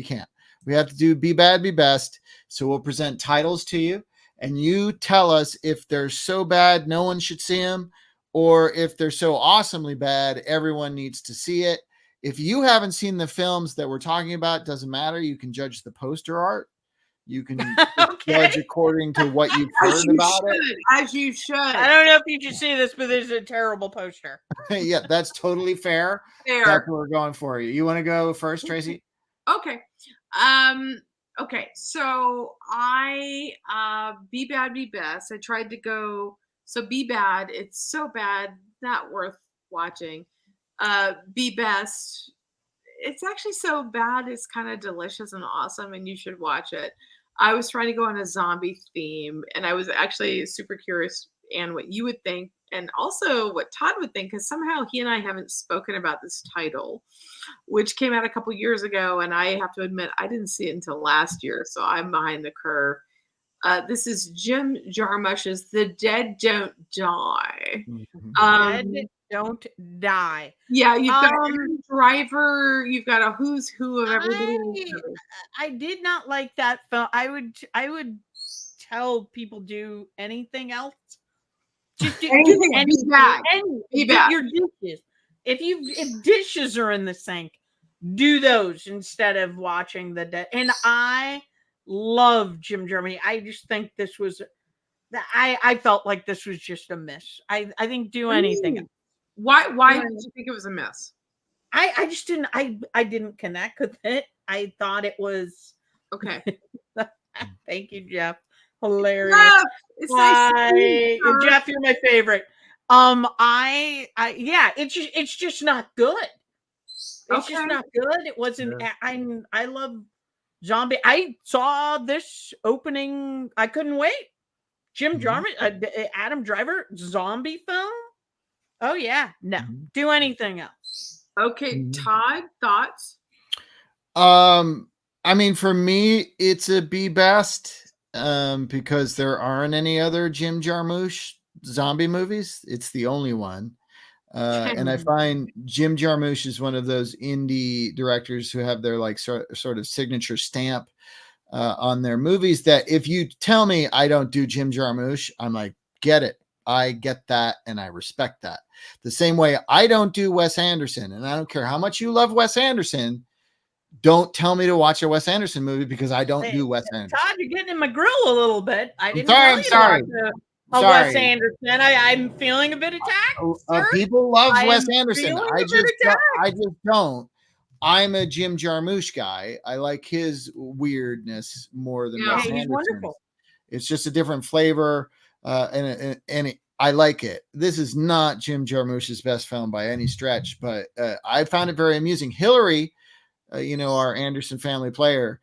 can't. We have to do Be Bad, Be Best. So we'll present titles to you, and you tell us if they're so bad no one should see them, or if they're so awesomely bad everyone needs to see it. If you haven't seen the films that we're talking about, doesn't matter. You can judge the poster art. You can Okay. judge according to what you've As heard you about it. should. As you should. I don't know if you can see this, but this is a terrible poster. Yeah, that's totally fair. That's Fair. what we're going for. You want to go first, Tracy? Okay. Okay. So I Be Bad, Be Best. I tried to go. So Be Bad. It's so bad, not worth watching. Be Best. It's actually so bad. It's kind of delicious and awesome, and you should watch it. I was trying to go on a zombie theme, and I was actually super curious, and what you would think, and also what Todd would think, because somehow he and I haven't spoken about this title, which came out a couple years ago, and I have to admit I didn't see it until last year, so I'm behind the curve. This is Jim Jarmusch's "The Dead Don't Die." Dead don't die. Yeah, you've got Um, Adam Driver. You've got a who's who of everybody. I did not like that film. I would tell people do anything else. Just do Anything, be anything. bad. Be Do bad. your dishes. If dishes are in the sink, do those instead of watching the dead. And I love Jim Jarmusch. I just think this was. I felt like this was just a miss. I think do anything. Ooh. Why Yeah. did you think it was a miss? I just didn't. I didn't connect with it. I thought it was. Okay. Thank you, Jeff. Hilarious. Jeff, it's nice to meet you, sir. Jeff, you're my favorite. Yeah, it's just not good. It's Okay. just not good. It wasn't. Yeah. I love zombie. I saw this opening. I couldn't wait. Jim Jarmusch, Adam Driver, zombie film. Oh yeah, no, do anything else. Okay, Todd, thoughts? I mean, for me, it's a Be Best because there aren't any other Jim Jarmusch zombie movies. It's the only one. And I find Jim Jarmusch is one of those indie directors who have their like sort of signature stamp on their movies that if you tell me I don't do Jim Jarmusch, I'm like, get it. I get that and I respect that. The same way I don't do Wes Anderson, and I don't care how much you love Wes Anderson. Don't tell me to watch a Wes Anderson movie because I don't do Wes Anderson. Todd, you're getting in my grill a little bit. I didn't I'm sorry. a Wes Anderson. I'm feeling a bit attacked. People love I Wes am Anderson. feeling I a bit just don't. I'm a Jim Jarmusch guy. I like his weirdness more than Yeah, Wes he's Anderson. wonderful. It's just a different flavor, I like it. This is not Jim Jarmusch's best film by any stretch, but I found it very amusing. Hillary, our Anderson family player,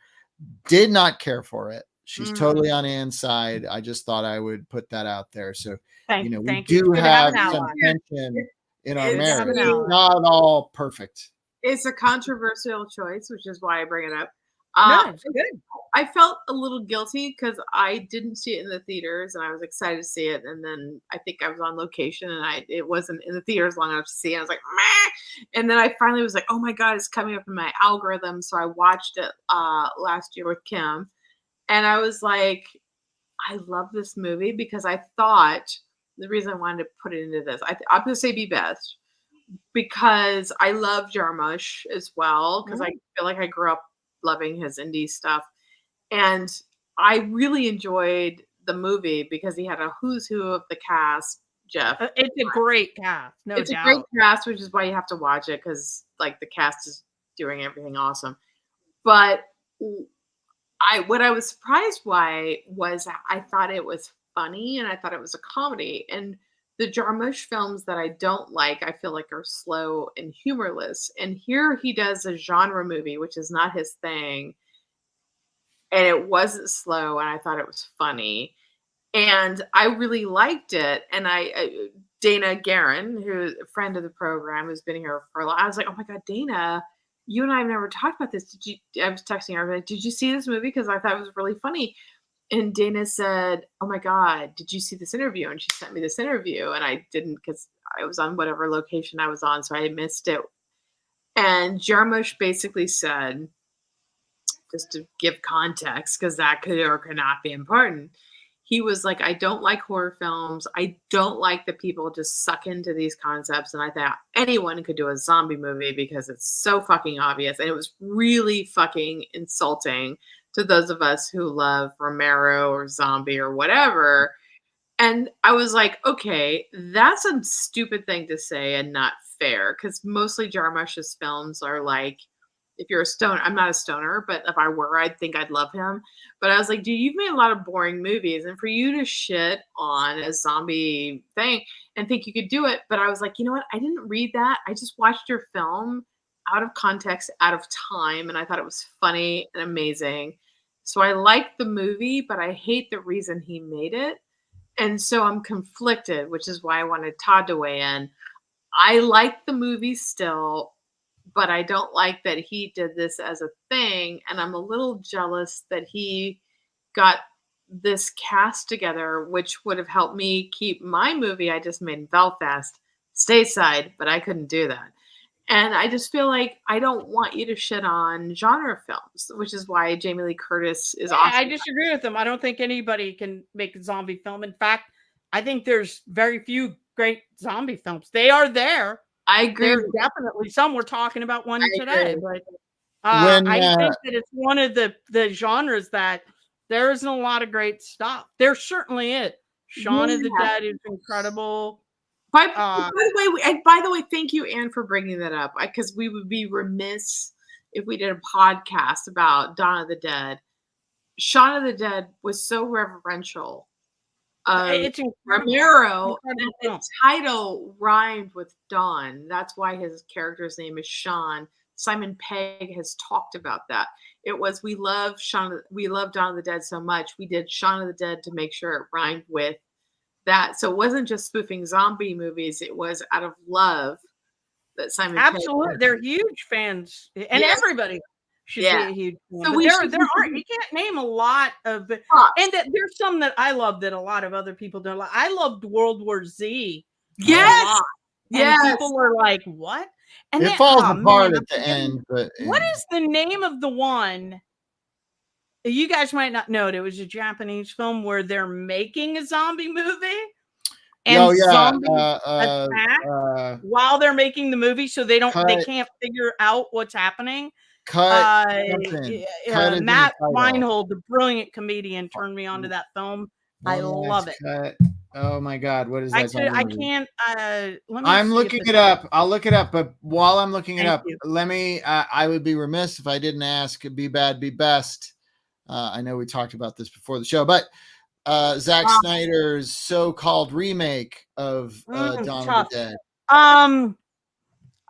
did not care for it. She's totally on Anne's side. I just thought I would put that out there. So, Thank we you. do Good to have have an some ally. tension in our It's marriage. an It's ally. not all perfect. It's a controversial choice, which is why I bring it up. No, it's good. I felt a little guilty because I didn't see it in the theaters, and I was excited to see it. And then I think I was on location, and it wasn't in the theaters long enough to see. And I was like, meh! And then I finally was like, oh my god, it's coming up in my algorithm. So I watched it last year with Kim, and I was like, I love this movie because I thought the reason I wanted to put it into this, I'm going to say Be Best because I love Jarmusch as well because I feel like I grew up loving his indie stuff. And I really enjoyed the movie because he had a who's who of the cast, Jeff. It's a great cast, no It's doubt. a great cast, which is why you have to watch it because like the cast is doing everything awesome. But what I was surprised by was I thought it was funny and I thought it was a comedy. And the Jarmusch films that I don't like, I feel like are slow and humorless. And here he does a genre movie, which is not his thing. And it wasn't slow, and I thought it was funny. And I really liked it. And Dana Guerin, who's a friend of the program, who's been here for a lot, I was like, oh my God, Dana, you and I have never talked about this. I was texting her, like, did you see this movie? Because I thought it was really funny. And Dana said, oh my God, did you see this interview? And she sent me this interview. And I didn't because I was on whatever location I was on. So I missed it. And Jarmusch basically said, just to give context, because that could or could not be important. He was like, I don't like horror films. I don't like that people just suck into these concepts. And I thought anyone could do a zombie movie because it's so fucking obvious. And it was really fucking insulting to those of us who love Romero or zombie or whatever. And I was like, okay, that's a stupid thing to say and not fair, because mostly Jarmusch's films are like, if you're a stoner, I'm not a stoner, but if I were, I'd think I'd love him. But I was like, dude, you've made a lot of boring movies, and for you to shit on a zombie thing and think you could do it. But I was like, you know what? I didn't read that. I just watched your film out of context, out of time, and I thought it was funny and amazing. So I liked the movie, but I hate the reason he made it. And so I'm conflicted, which is why I wanted Todd to weigh in. I like the movie still, but I don't like that he did this as a thing. And I'm a little jealous that he got this cast together, which would have helped me keep my movie I just made in Belfast stateside, but I couldn't do that. And I just feel like I don't want you to shit on genre films, which is why Jamie Lee Curtis is awesome. I disagree with them. I don't think anybody can make a zombie film. In fact, I think there's very few great zombie films. They are there. I agree. There's definitely some. We're talking about one today, agree. but I think that it's one of the genres that there isn't a lot of great stuff. There certainly is. Shaun of the Dead is incredible. By the way, thank you, Anne, for bringing that up, because we would be remiss if we did a podcast about Dawn of the Dead. Shaun of the Dead was so reverential. It's Romero, and the title rhymed with Dawn. That's why his character's name is Sean. Simon Pegg has talked about that. It was, we love Dawn of the Dead so much, we did Shaun of the Dead to make sure it rhymed with that. So it wasn't just spoofing zombie movies, it was out of love that Simon absolutely Pegg. They're huge fans, and everybody should be a huge fan. So there are, you can't name a lot of, and that there's some that I love that a lot of other people don't like. I loved World War Z. Yes. And people were like, what? And it falls apart at the end. But what is the name of the one? You guys might not know it. It was a Japanese film where they're making a zombie movie, and zombies attack while they're making the movie, so they can't figure out what's happening. Matt Weinhold, the brilliant comedian, turned me on to that film. I love it. Oh my God, what is that? I can't. I'm looking it up. I'll look it up. But while I'm looking it up, let me. I would be remiss if I didn't ask. Be Bad, Be Best. I know we talked about this before the show, but Zack Snyder's so-called remake of Dawn of the Dead.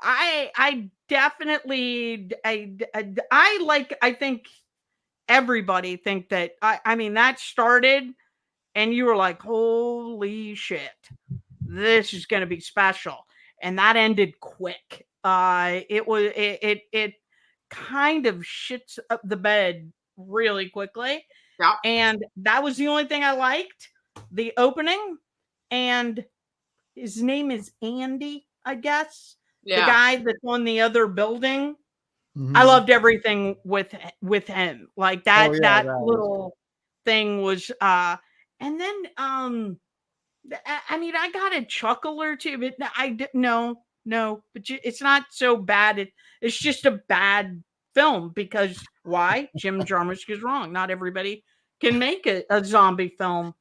I definitely. I think everybody think that. I mean, that started. And you were like, holy shit, this is going to be special. And that ended quick. It kind of shits up the bed really quickly. Yeah. And that was the only thing I liked. The opening. And his name is Andy, I guess. Yeah. The guy that's on the other building. Mm-hmm. I loved everything with him. Like that, little thing was... And then, I mean, I got a chuckle or two, but no, but it's not so bad. It's just a bad film because why? Jim Jarmusch is wrong. Not everybody can make a zombie film.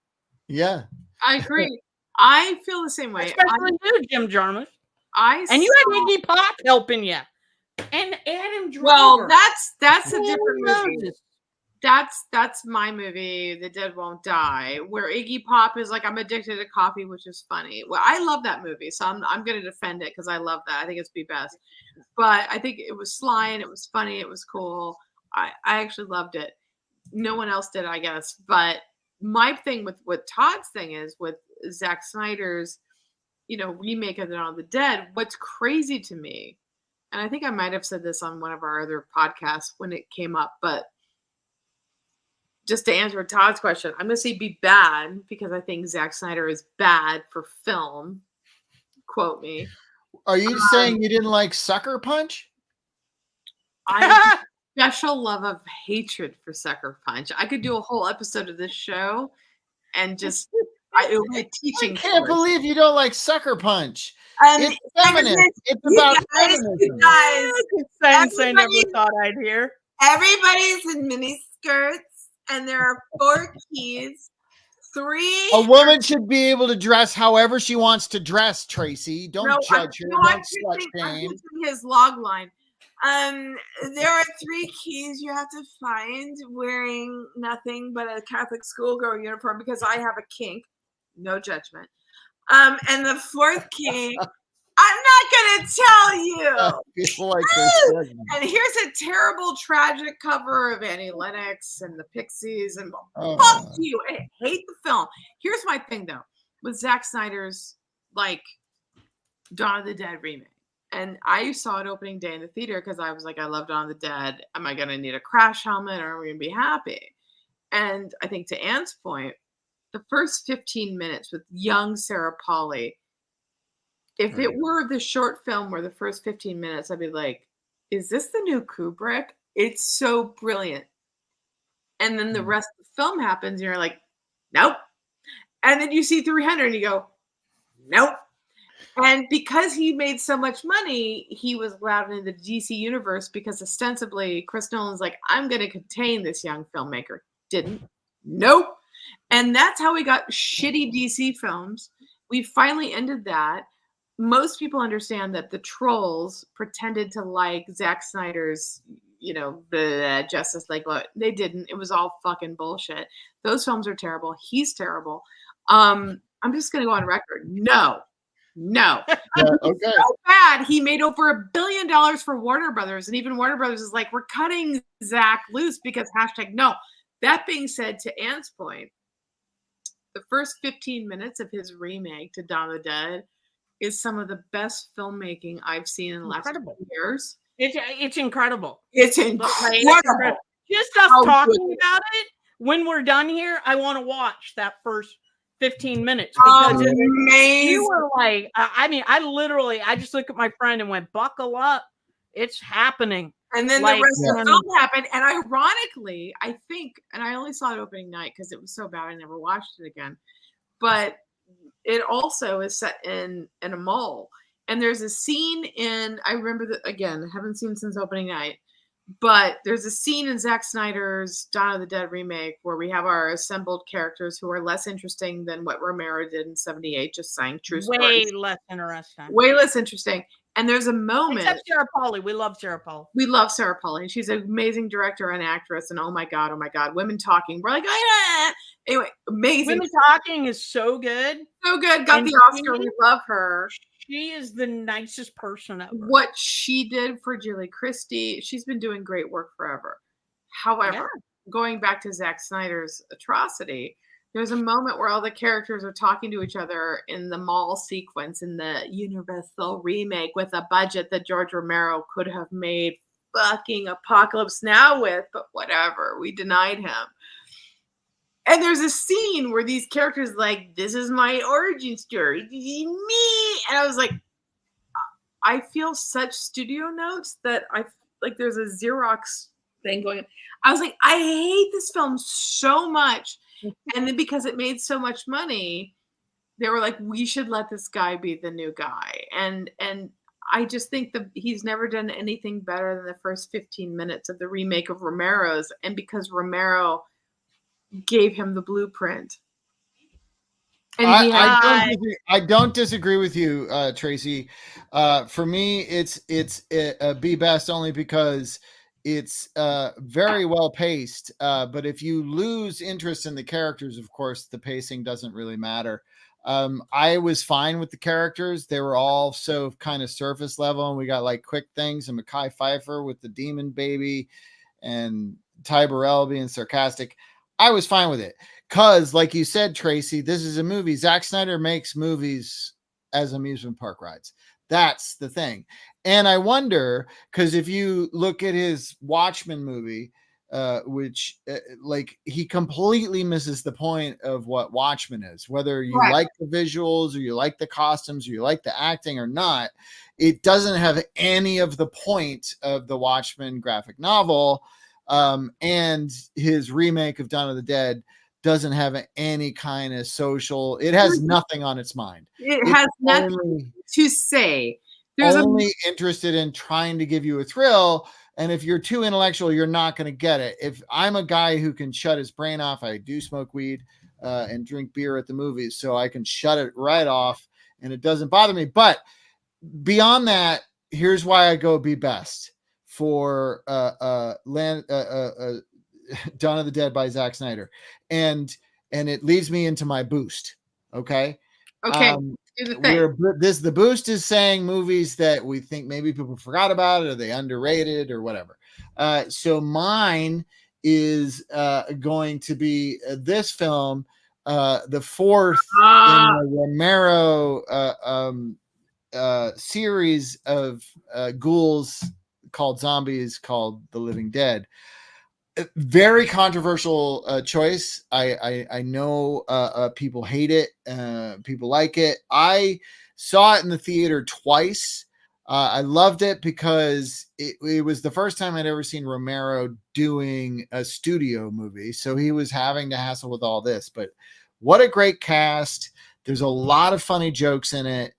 Yeah, I agree. I feel the same way. Especially you, Jim Jarmusch. And you had Iggy Pop helping you, and Adam Driver. Well, that's a different movie. That's my movie, The Dead Won't Die, where Iggy Pop is like, I'm addicted to coffee, which is funny. Well, I love that movie, so I'm going to defend it because I love that. I think it's Be Best. But I think it was sly and it was funny. It was cool. I actually loved it. No one else did, I guess. But my thing with what Todd's thing is with Zack Snyder's, remake of Dawn of the Dead, what's crazy to me, and I think I might have said this on one of our other podcasts when it came up, but just to answer Todd's question, I'm going to say be bad because I think Zack Snyder is bad for film. Quote me. Are you saying you didn't like Sucker Punch? I have a special love of hatred for Sucker Punch. I could do a whole episode of this show and just it would be a teaching. I can't believe you don't like Sucker Punch. It's feminist. It's about feminism. You guys, I never thought I'd hear. Everybody's in mini skirts, and there are 4 keys. 3. A woman should be able to dress however she wants to dress, Tracy. Don't judge her. I'm Don't slut shame. pitching his log line. There are 3 keys you have to find wearing nothing but a Catholic schoolgirl uniform because I have a kink. No judgment. And the 4th key, I'm not gonna tell you. I feel like there's And here's a terrible, tragic cover of Annie Lennox and the Pixies, and Oh, fuck you. I hate the film. Here's my thing though, with Zack Snyder's like Dawn of the Dead remake. And I saw it opening day in the theater because I was like, I love Dawn of the Dead. Am I gonna need a crash helmet or am I gonna be happy? And I think to Anne's point, the first 15 minutes with young Sarah Polley, if it were the short film where the first 15 minutes, I'd be like, is this the new Kubrick? It's so brilliant. And then the rest of the film happens, and you're like, nope. And then you see 300 and you go, nope. And because he made so much money, he was allowed into the DC universe because ostensibly Chris Nolan's like, I'm going to contain this young filmmaker. Didn't. Nope. And that's how we got shitty DC films. We finally ended that. Most people understand that the trolls pretended to like Zack Snyder's, the Justice League. They didn't. It was all fucking bullshit. Those films are terrible. He's terrible. I'm just going to go on record. No. okay. So bad. He made over $1 billion for Warner Brothers. And even Warner Brothers is like, we're cutting Zack loose because #no. That being said, to Anne's point, the first 15 minutes of his remake to Dawn of the Dead is some of the best filmmaking I've seen in the last 2 years. It's incredible. It's incredible. Just us talking about it. When we're done here, I want to watch that first 15 minutes because amazing. You were like, I just looked at my friend and went, "Buckle up, it's happening." And then the rest of the film happened. And ironically, I think, and I only saw it opening night because it was so bad I never watched it again. But it also is set in a mall. And there's a scene I remember that, again, haven't seen since opening night. But there's a scene in Zack Snyder's Dawn of the Dead remake where we have our assembled characters who are less interesting than what Romero did in 78, just saying true stories. Way less interesting. Way less interesting. And there's a moment. Except Sarah Polley. We love Sarah Polley. We love Sarah Polley. She's an amazing director and actress. And oh my God. Women talking. We're like, ah. Anyway, amazing. Women talking is so good. So good. Got the Oscar. We love her. She is the nicest person ever. What she did for Julie Christie, she's been doing great work forever. However, going back to Zack Snyder's atrocity, there's a moment where all the characters are talking to each other in the mall sequence in the Universal remake with a budget that George Romero could have made fucking Apocalypse Now with, but whatever. We denied him. And there's a scene where these characters like, this is my origin story. Me. And I was like, I feel such studio notes that I like there's a Xerox thing going on. I was like, I hate this film so much. And then because it made so much money, they were like, we should let this guy be the new guy. And I just think that he's never done anything better than the first 15 minutes of the remake of Romero's. And because Romero gave him the blueprint. And I don't disagree with you, Tracy. For me, it's a B best only because it's very well paced. But if you lose interest in the characters, of course, the pacing doesn't really matter. I was fine with the characters. They were all so kind of surface level, and we got like quick things and Mekhi Phifer with the demon baby and Ty Burrell being sarcastic. I was fine with it because, like you said, Tracy, this is a movie. Zack Snyder makes movies as amusement park rides. That's the thing. And I wonder, because if you look at his Watchmen movie, which like he completely misses the point of what Watchmen is, whether you like the visuals or you like the costumes or you like the acting or not, it doesn't have any of the point of the Watchmen graphic novel. And his remake of Dawn of the Dead doesn't have any kind of social, it has nothing on its mind. It has nothing to say. There's only interested in trying to give you a thrill, And if you're too intellectual, you're not going to get it. If I'm a guy who can shut his brain off, I do smoke weed and drink beer at the movies, so I can shut it right off and it doesn't bother me. But beyond that, here's why I go be best for Dawn of the Dead by Zack Snyder. And it leads me into my boost. Okay. Okay. Do the thing. The boost is saying movies that we think maybe people forgot about, or they underrated or whatever. So mine is going to be this film, the fourth in the Romero series of ghouls called zombies called The Living Dead. Very controversial choice. I know people hate it. People like it. I saw it in the theater twice. I loved it because it was the first time I'd ever seen Romero doing a studio movie. So he was having to hassle with all this. But what a great cast. There's a lot of funny jokes in it.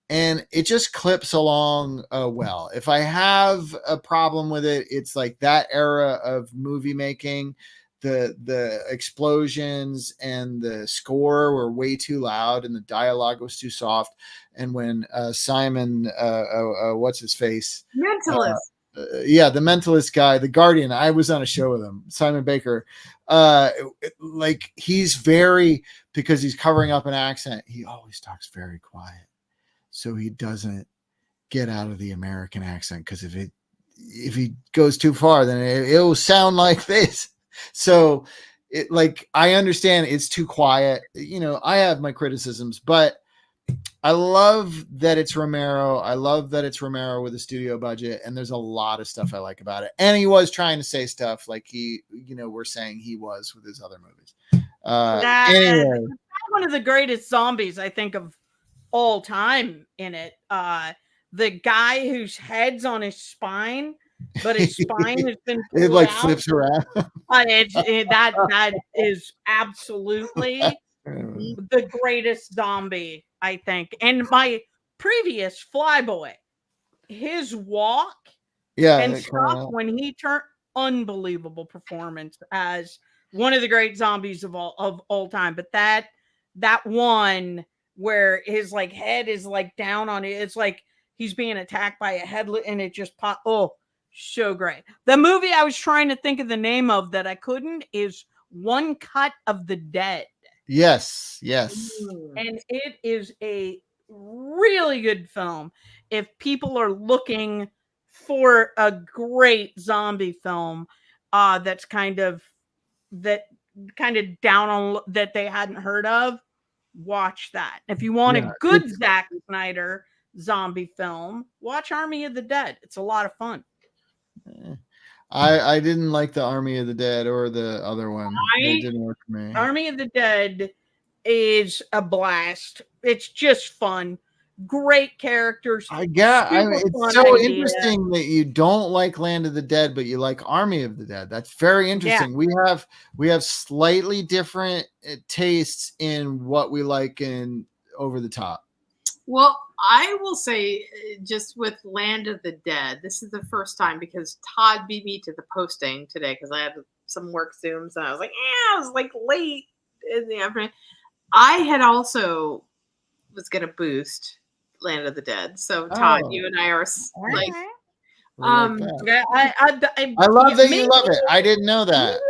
And it just clips along well. If I have a problem with it, it's like that era of movie making. The explosions and the score were way too loud, and the dialogue was too soft. And when Simon, what's his face? Mentalist. The Mentalist guy, the Guardian. I was on a show with him, Simon Baker. Like he's very, because he's covering up an accent. He always talks very quiet, so he doesn't get out of the American accent, because if he goes too far, then it'll sound like this. So I understand it's too quiet. I have my criticisms, but I love that it's Romero. I love that it's Romero with a studio budget, and there's a lot of stuff I like about it. And he was trying to say stuff like we're saying he was with his other movies. Anyway, one of the greatest zombies I think of all time in it. The guy whose head's on his spine, but his spine has been it out. flips around. That is absolutely the greatest zombie, I think. And my previous Flyboy, his walk and stuff when he turned, unbelievable performance as one of the great zombies of all time. But that one where his head is down on it, it's like he's being attacked by a headlet, and it just pop. Oh, so great. The movie I was trying to think of the name of that I couldn't is One Cut of the Dead. Yes. And it is a really good film. If people are looking for a great zombie film, that's kind of down on that they hadn't heard of, watch that. If you want a good Zack Snyder zombie film, watch Army of the Dead. It's a lot of fun. I didn't like the Army of the Dead or the other one. It didn't work for me. Army of the Dead is a blast. It's just fun. Great characters. It's so interesting that you don't like Land of the Dead, but you like Army of the Dead. That's very interesting. Yeah. We have slightly different tastes in what we like in Over the Top. Well, I will say, just with Land of the Dead, this is the first time, because Todd beat me to the posting today because I had some work Zooms, and I was late in the afternoon. I had also was going to boost Land of the Dead. So Todd, you and I are I love that you love it. I didn't know that.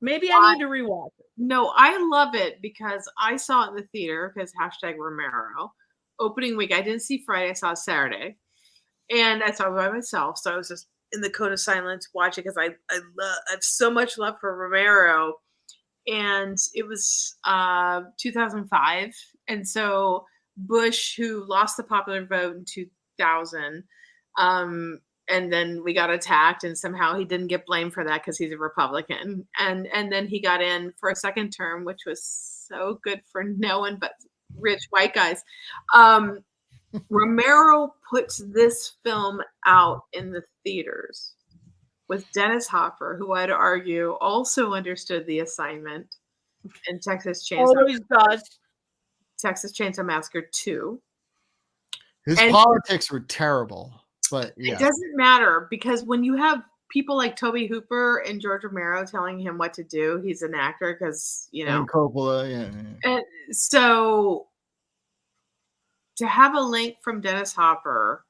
Maybe I need to rewatch it. No, I love it because I saw it in the theater because #Romero. Opening week, I didn't see Friday, I saw Saturday. And I saw it by myself. So I was just in the cone of silence watching, because I have so much love for Romero. And it was 2005. And so Bush, who lost the popular vote in 2000, and then we got attacked, and somehow he didn't get blamed for that because he's a Republican. And then he got in for a second term, which was so good for no one but rich white guys. Romero puts this film out in the theaters with Dennis Hopper, who I'd argue also understood the assignment, and Texas Chainsaw Massacre 2. His politics were terrible. But It doesn't matter because when you have people like Toby Hooper and George Romero telling him what to do, he's an actor because, and Coppola, yeah. And so to have a link from Dennis Hopper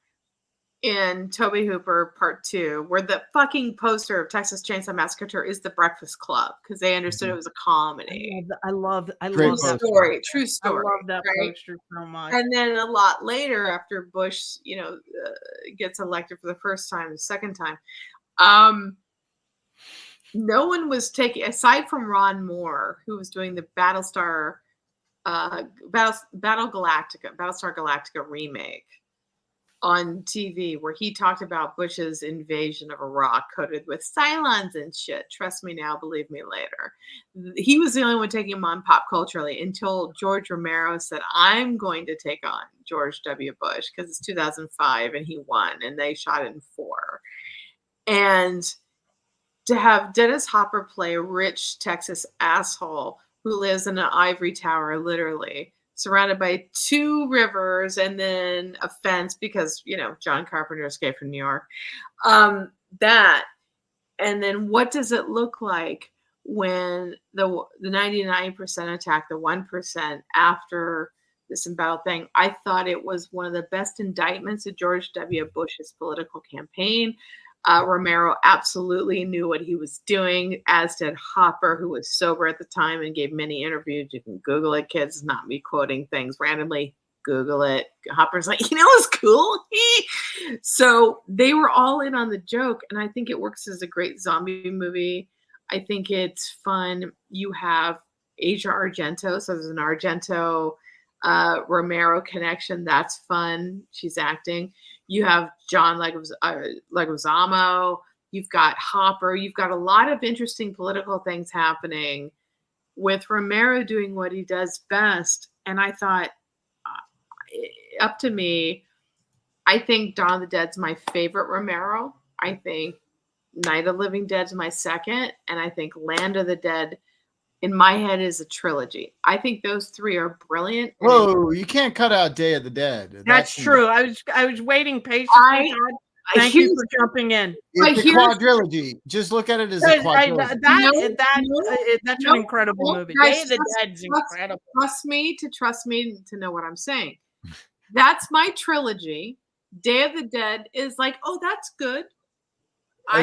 in Toby Hooper Part 2, where the fucking poster of Texas Chainsaw Massacre is the Breakfast Club because they understood it was a comedy. I love Great that story, true I story. love that right? poster so much. And then a lot later, after Bush, gets elected for the first time, the second time, no one was taking, aside from Ron Moore, who was doing the Battlestar Galactica remake on TV, where he talked about Bush's invasion of Iraq coated with Cylons and shit. Trust me now, believe me later. He was the only one taking him on pop culturally until George Romero said, I'm going to take on George W. Bush because it's 2005 and he won and they shot it in 4. And to have Dennis Hopper play a rich Texas asshole who lives in an ivory tower, literally, surrounded by 2 rivers and then a fence because, John Carpenter escaped from New York. That, and then what does it look like when the 99% attack the 1% after this embattled thing? I thought it was one of the best indictments of George W. Bush's political campaign. Romero absolutely knew what he was doing, as did Hopper, who was sober at the time and gave many interviews. You can Google it, kids, not me quoting things randomly. Google it. Hopper's like, it's cool. So they were all in on the joke, and I think it works as a great zombie movie. I think it's fun. You have Asia Argento, so there's an Argento Romero connection. That's fun. She's acting. You have John Leguizamo. You've got Hopper. You've got a lot of interesting political things happening with Romero doing what he does best. And I thought, up to me, I think Dawn of the Dead's my favorite Romero. I think Night of the Living Dead's my second. And I think Land of the Dead, in my head, is a trilogy. I think those 3 are brilliant. Whoa, you can't cut out Day of the Dead. That's true. I was waiting patiently. Thank you for jumping in. It's a quadrilogy. Just look at it as a quadrilogy. That's an incredible movie. Day of the Dead's incredible. Trust me to know what I'm saying. That's my trilogy. Day of the Dead is like, oh, that's good.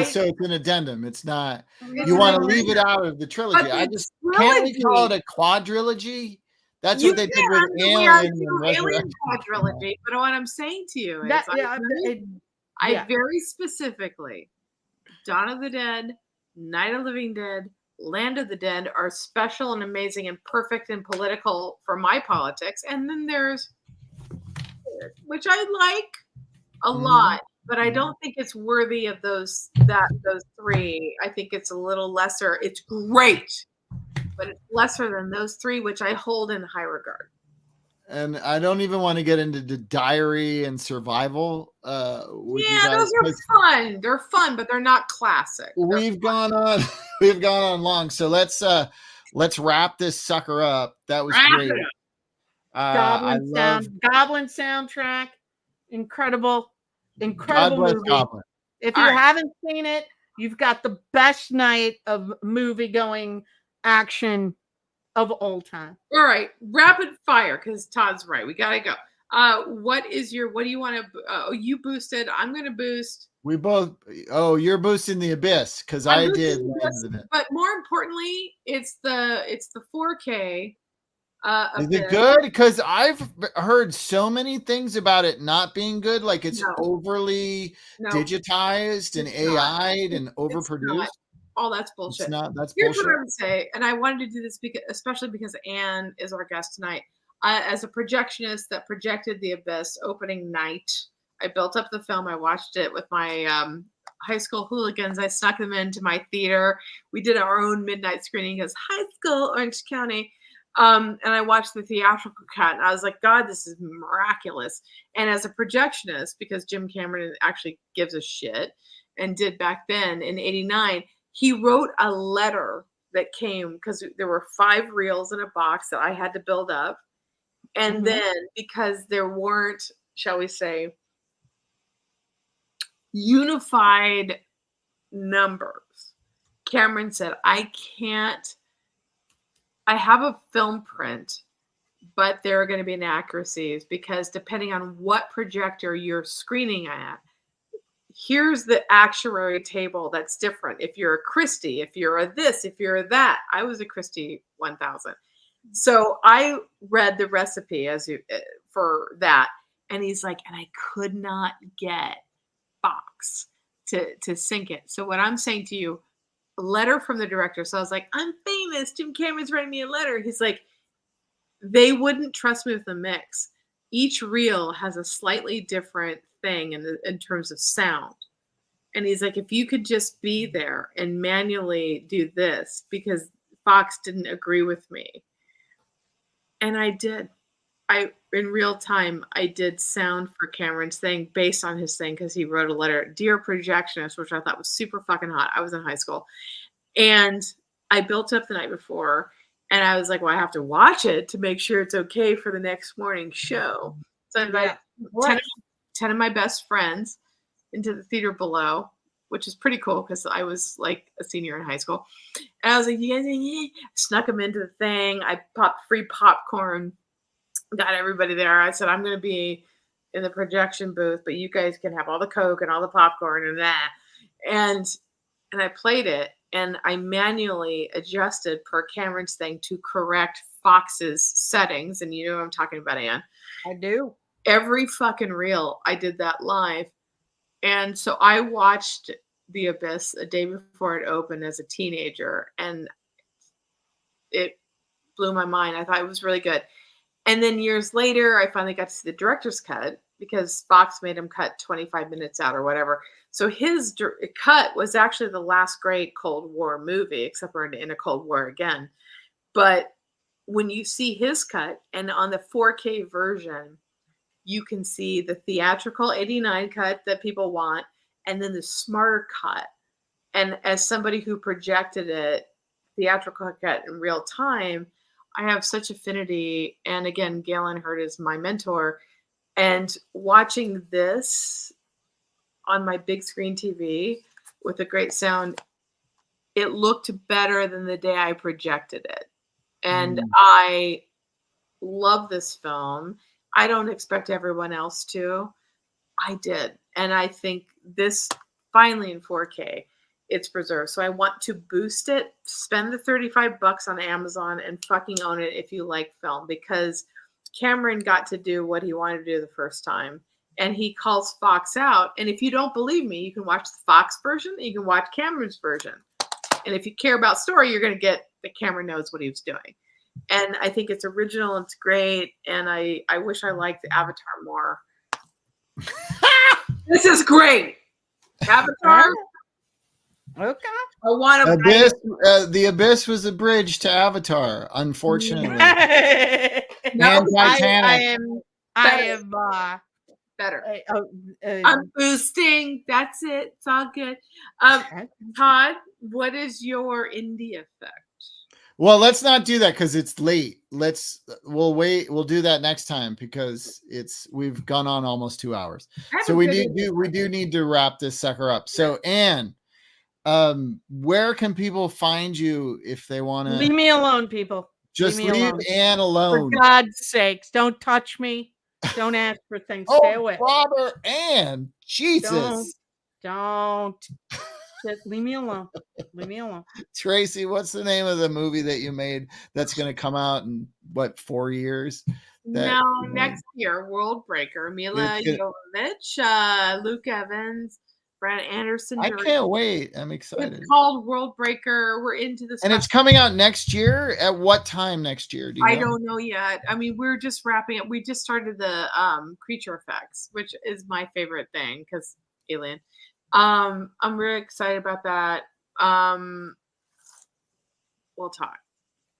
So it's an addendum. It's not. You want to leave it out of the trilogy. I just can't we call it a quadrilogy? That's what they did with Alien. Alien quadrilogy. But what I'm saying to you is, I very specifically, Dawn of the Dead, Night of the Living Dead, Land of the Dead are special and amazing and perfect and political for my politics. And then there's, which I like a lot, but I don't think it's worthy of those 3. I think it's a little lesser. It's great, but it's lesser than those 3, which I hold in high regard. And I don't even want to get into the Diary and Survival. Those are fun. They're fun, but they're not classic. We've gone on long. So let's wrap this sucker up. That was great. Goblin soundtrack, incredible movie. Goblin. If you haven't seen it, you've got the best night of movie going action of all time. All right, rapid fire, because Todd's right. We gotta go. What do you want to? You boosted. I'm gonna boost. We both. Oh, you're boosting the Abyss because I did. But more importantly, it's the 4K. Is it good? Because I've heard so many things about it not being good. Like it's overly digitized and AI'd and overproduced. Oh, that's bullshit. That's Here's bullshit. what I would say, and I wanted to do this especially because Anne is our guest tonight. As a projectionist that projected The Abyss opening night, I built up the film. I watched it with my high school hooligans. I snuck them into my theater. We did our own midnight screening because high school, Orange County. And I watched the theatrical cut, and I was like, God, this is miraculous. And as a projectionist, because Jim Cameron actually gives a shit and did back then in '89, he wrote a letter that came because there were 5 reels in a box that I had to build up. And then because there weren't, shall we say, unified numbers. Cameron said, I have a film print, but there are going to be inaccuracies because depending on what projector you're screening at, here's the actuary table that's different. If you're a Christie, if you're a this, if you're a that. I was a Christie 1000. So I read the recipe for that. And he's like, and I could not get Fox to sync it. So what I'm saying to you, a letter from the director. So I was like, I'm famous. Jim Cameron's writing me a letter. He's like, they wouldn't trust me with the mix. Each reel has a slightly different thing in terms of sound. And he's like, if you could just be there and manually do this, because Fox didn't agree with me. And I did. In real time, I did sound for Cameron's thing based on his thing because he wrote a letter, Dear Projectionist, which I thought was super fucking hot. I was in high school. And I built up the night before. And I was like, well, I have to watch it to make sure it's okay for the next morning show. So I invited 10 of my best friends into the theater below, which is pretty cool because I was like a senior in high school. And I was like, you guys, snuck them into the thing. I popped free popcorn, got everybody there. I said, I'm going to be in the projection booth, but you guys can have all the Coke and all the popcorn and that. And I played it. And I manually adjusted per Cameron's thing to correct Fox's settings. And you know what I'm talking about, Anne. I do. Every fucking reel, I did that live. And so I watched The Abyss a day before it opened as a teenager. And it blew my mind. I thought it was really good. And then years later, I finally got to see the director's cut because Fox made him cut 25 minutes out or whatever. So his cut was actually the last great Cold War movie, except for in a Cold War again. But when you see his cut, and on the 4K version, you can see the theatrical 89 cut that people want, and then the smarter cut. And as somebody who projected it, theatrical cut in real time, I have such affinity. And again, Galen Hurd is my mentor. And watching this on my big screen TV with a great sound, it looked better than the day I projected it. And I love this film. I don't expect everyone else to. I did. And I think this finally in 4K, it's preserved. So I want to boost it, spend the $35 on Amazon and fucking own it if you like film, because Cameron got to do what he wanted to do the first time. And he calls Fox out. And if you don't believe me, you can watch the Fox version and you can watch Cameron's version. And if you care about story, you're going to get that Cameron knows what he was doing. And I think it's original. It's great. And I wish I liked Avatar more. This is great. Avatar. Okay. I want to. Abyss, the Abyss was a bridge to Avatar, unfortunately. No, Titanic. I am better. I'm I'm boosting. That's it. It's all good. Todd, what is your indie effect? Well, let's not do that because it's late. We'll wait. We'll do that next time because we've gone on almost 2 hours. So we do need to wrap this sucker up. So Anne, where can people find you if they want to? Leave me alone, people. Just leave Anne alone. For God's sakes, don't touch me. Don't ask for things. Stay away. Father Anne, Jesus. Don't. Just leave me alone. Leave me alone. Tracy, what's the name of the movie that you made that's going to come out in 4 years? Next year, World Breaker. Mila Jovovich, Luke Evans, Brad Anderson. I can't wait. I'm excited. It's called World Breaker. We're into this. And it's coming out next year? At what time next year? I don't know yet. I mean, we're just wrapping up. We just started the creature effects, which is my favorite thing because Alien. I'm really excited about that. We'll talk.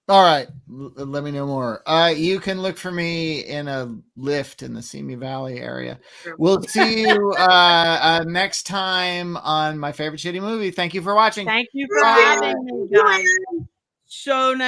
All right. Let me know more. You can look for me in a lift in the Simi Valley area. Sure. We'll see you next time on My Favorite Shitty Movie. Thank you for watching. Thank you for having me, guys. So nice.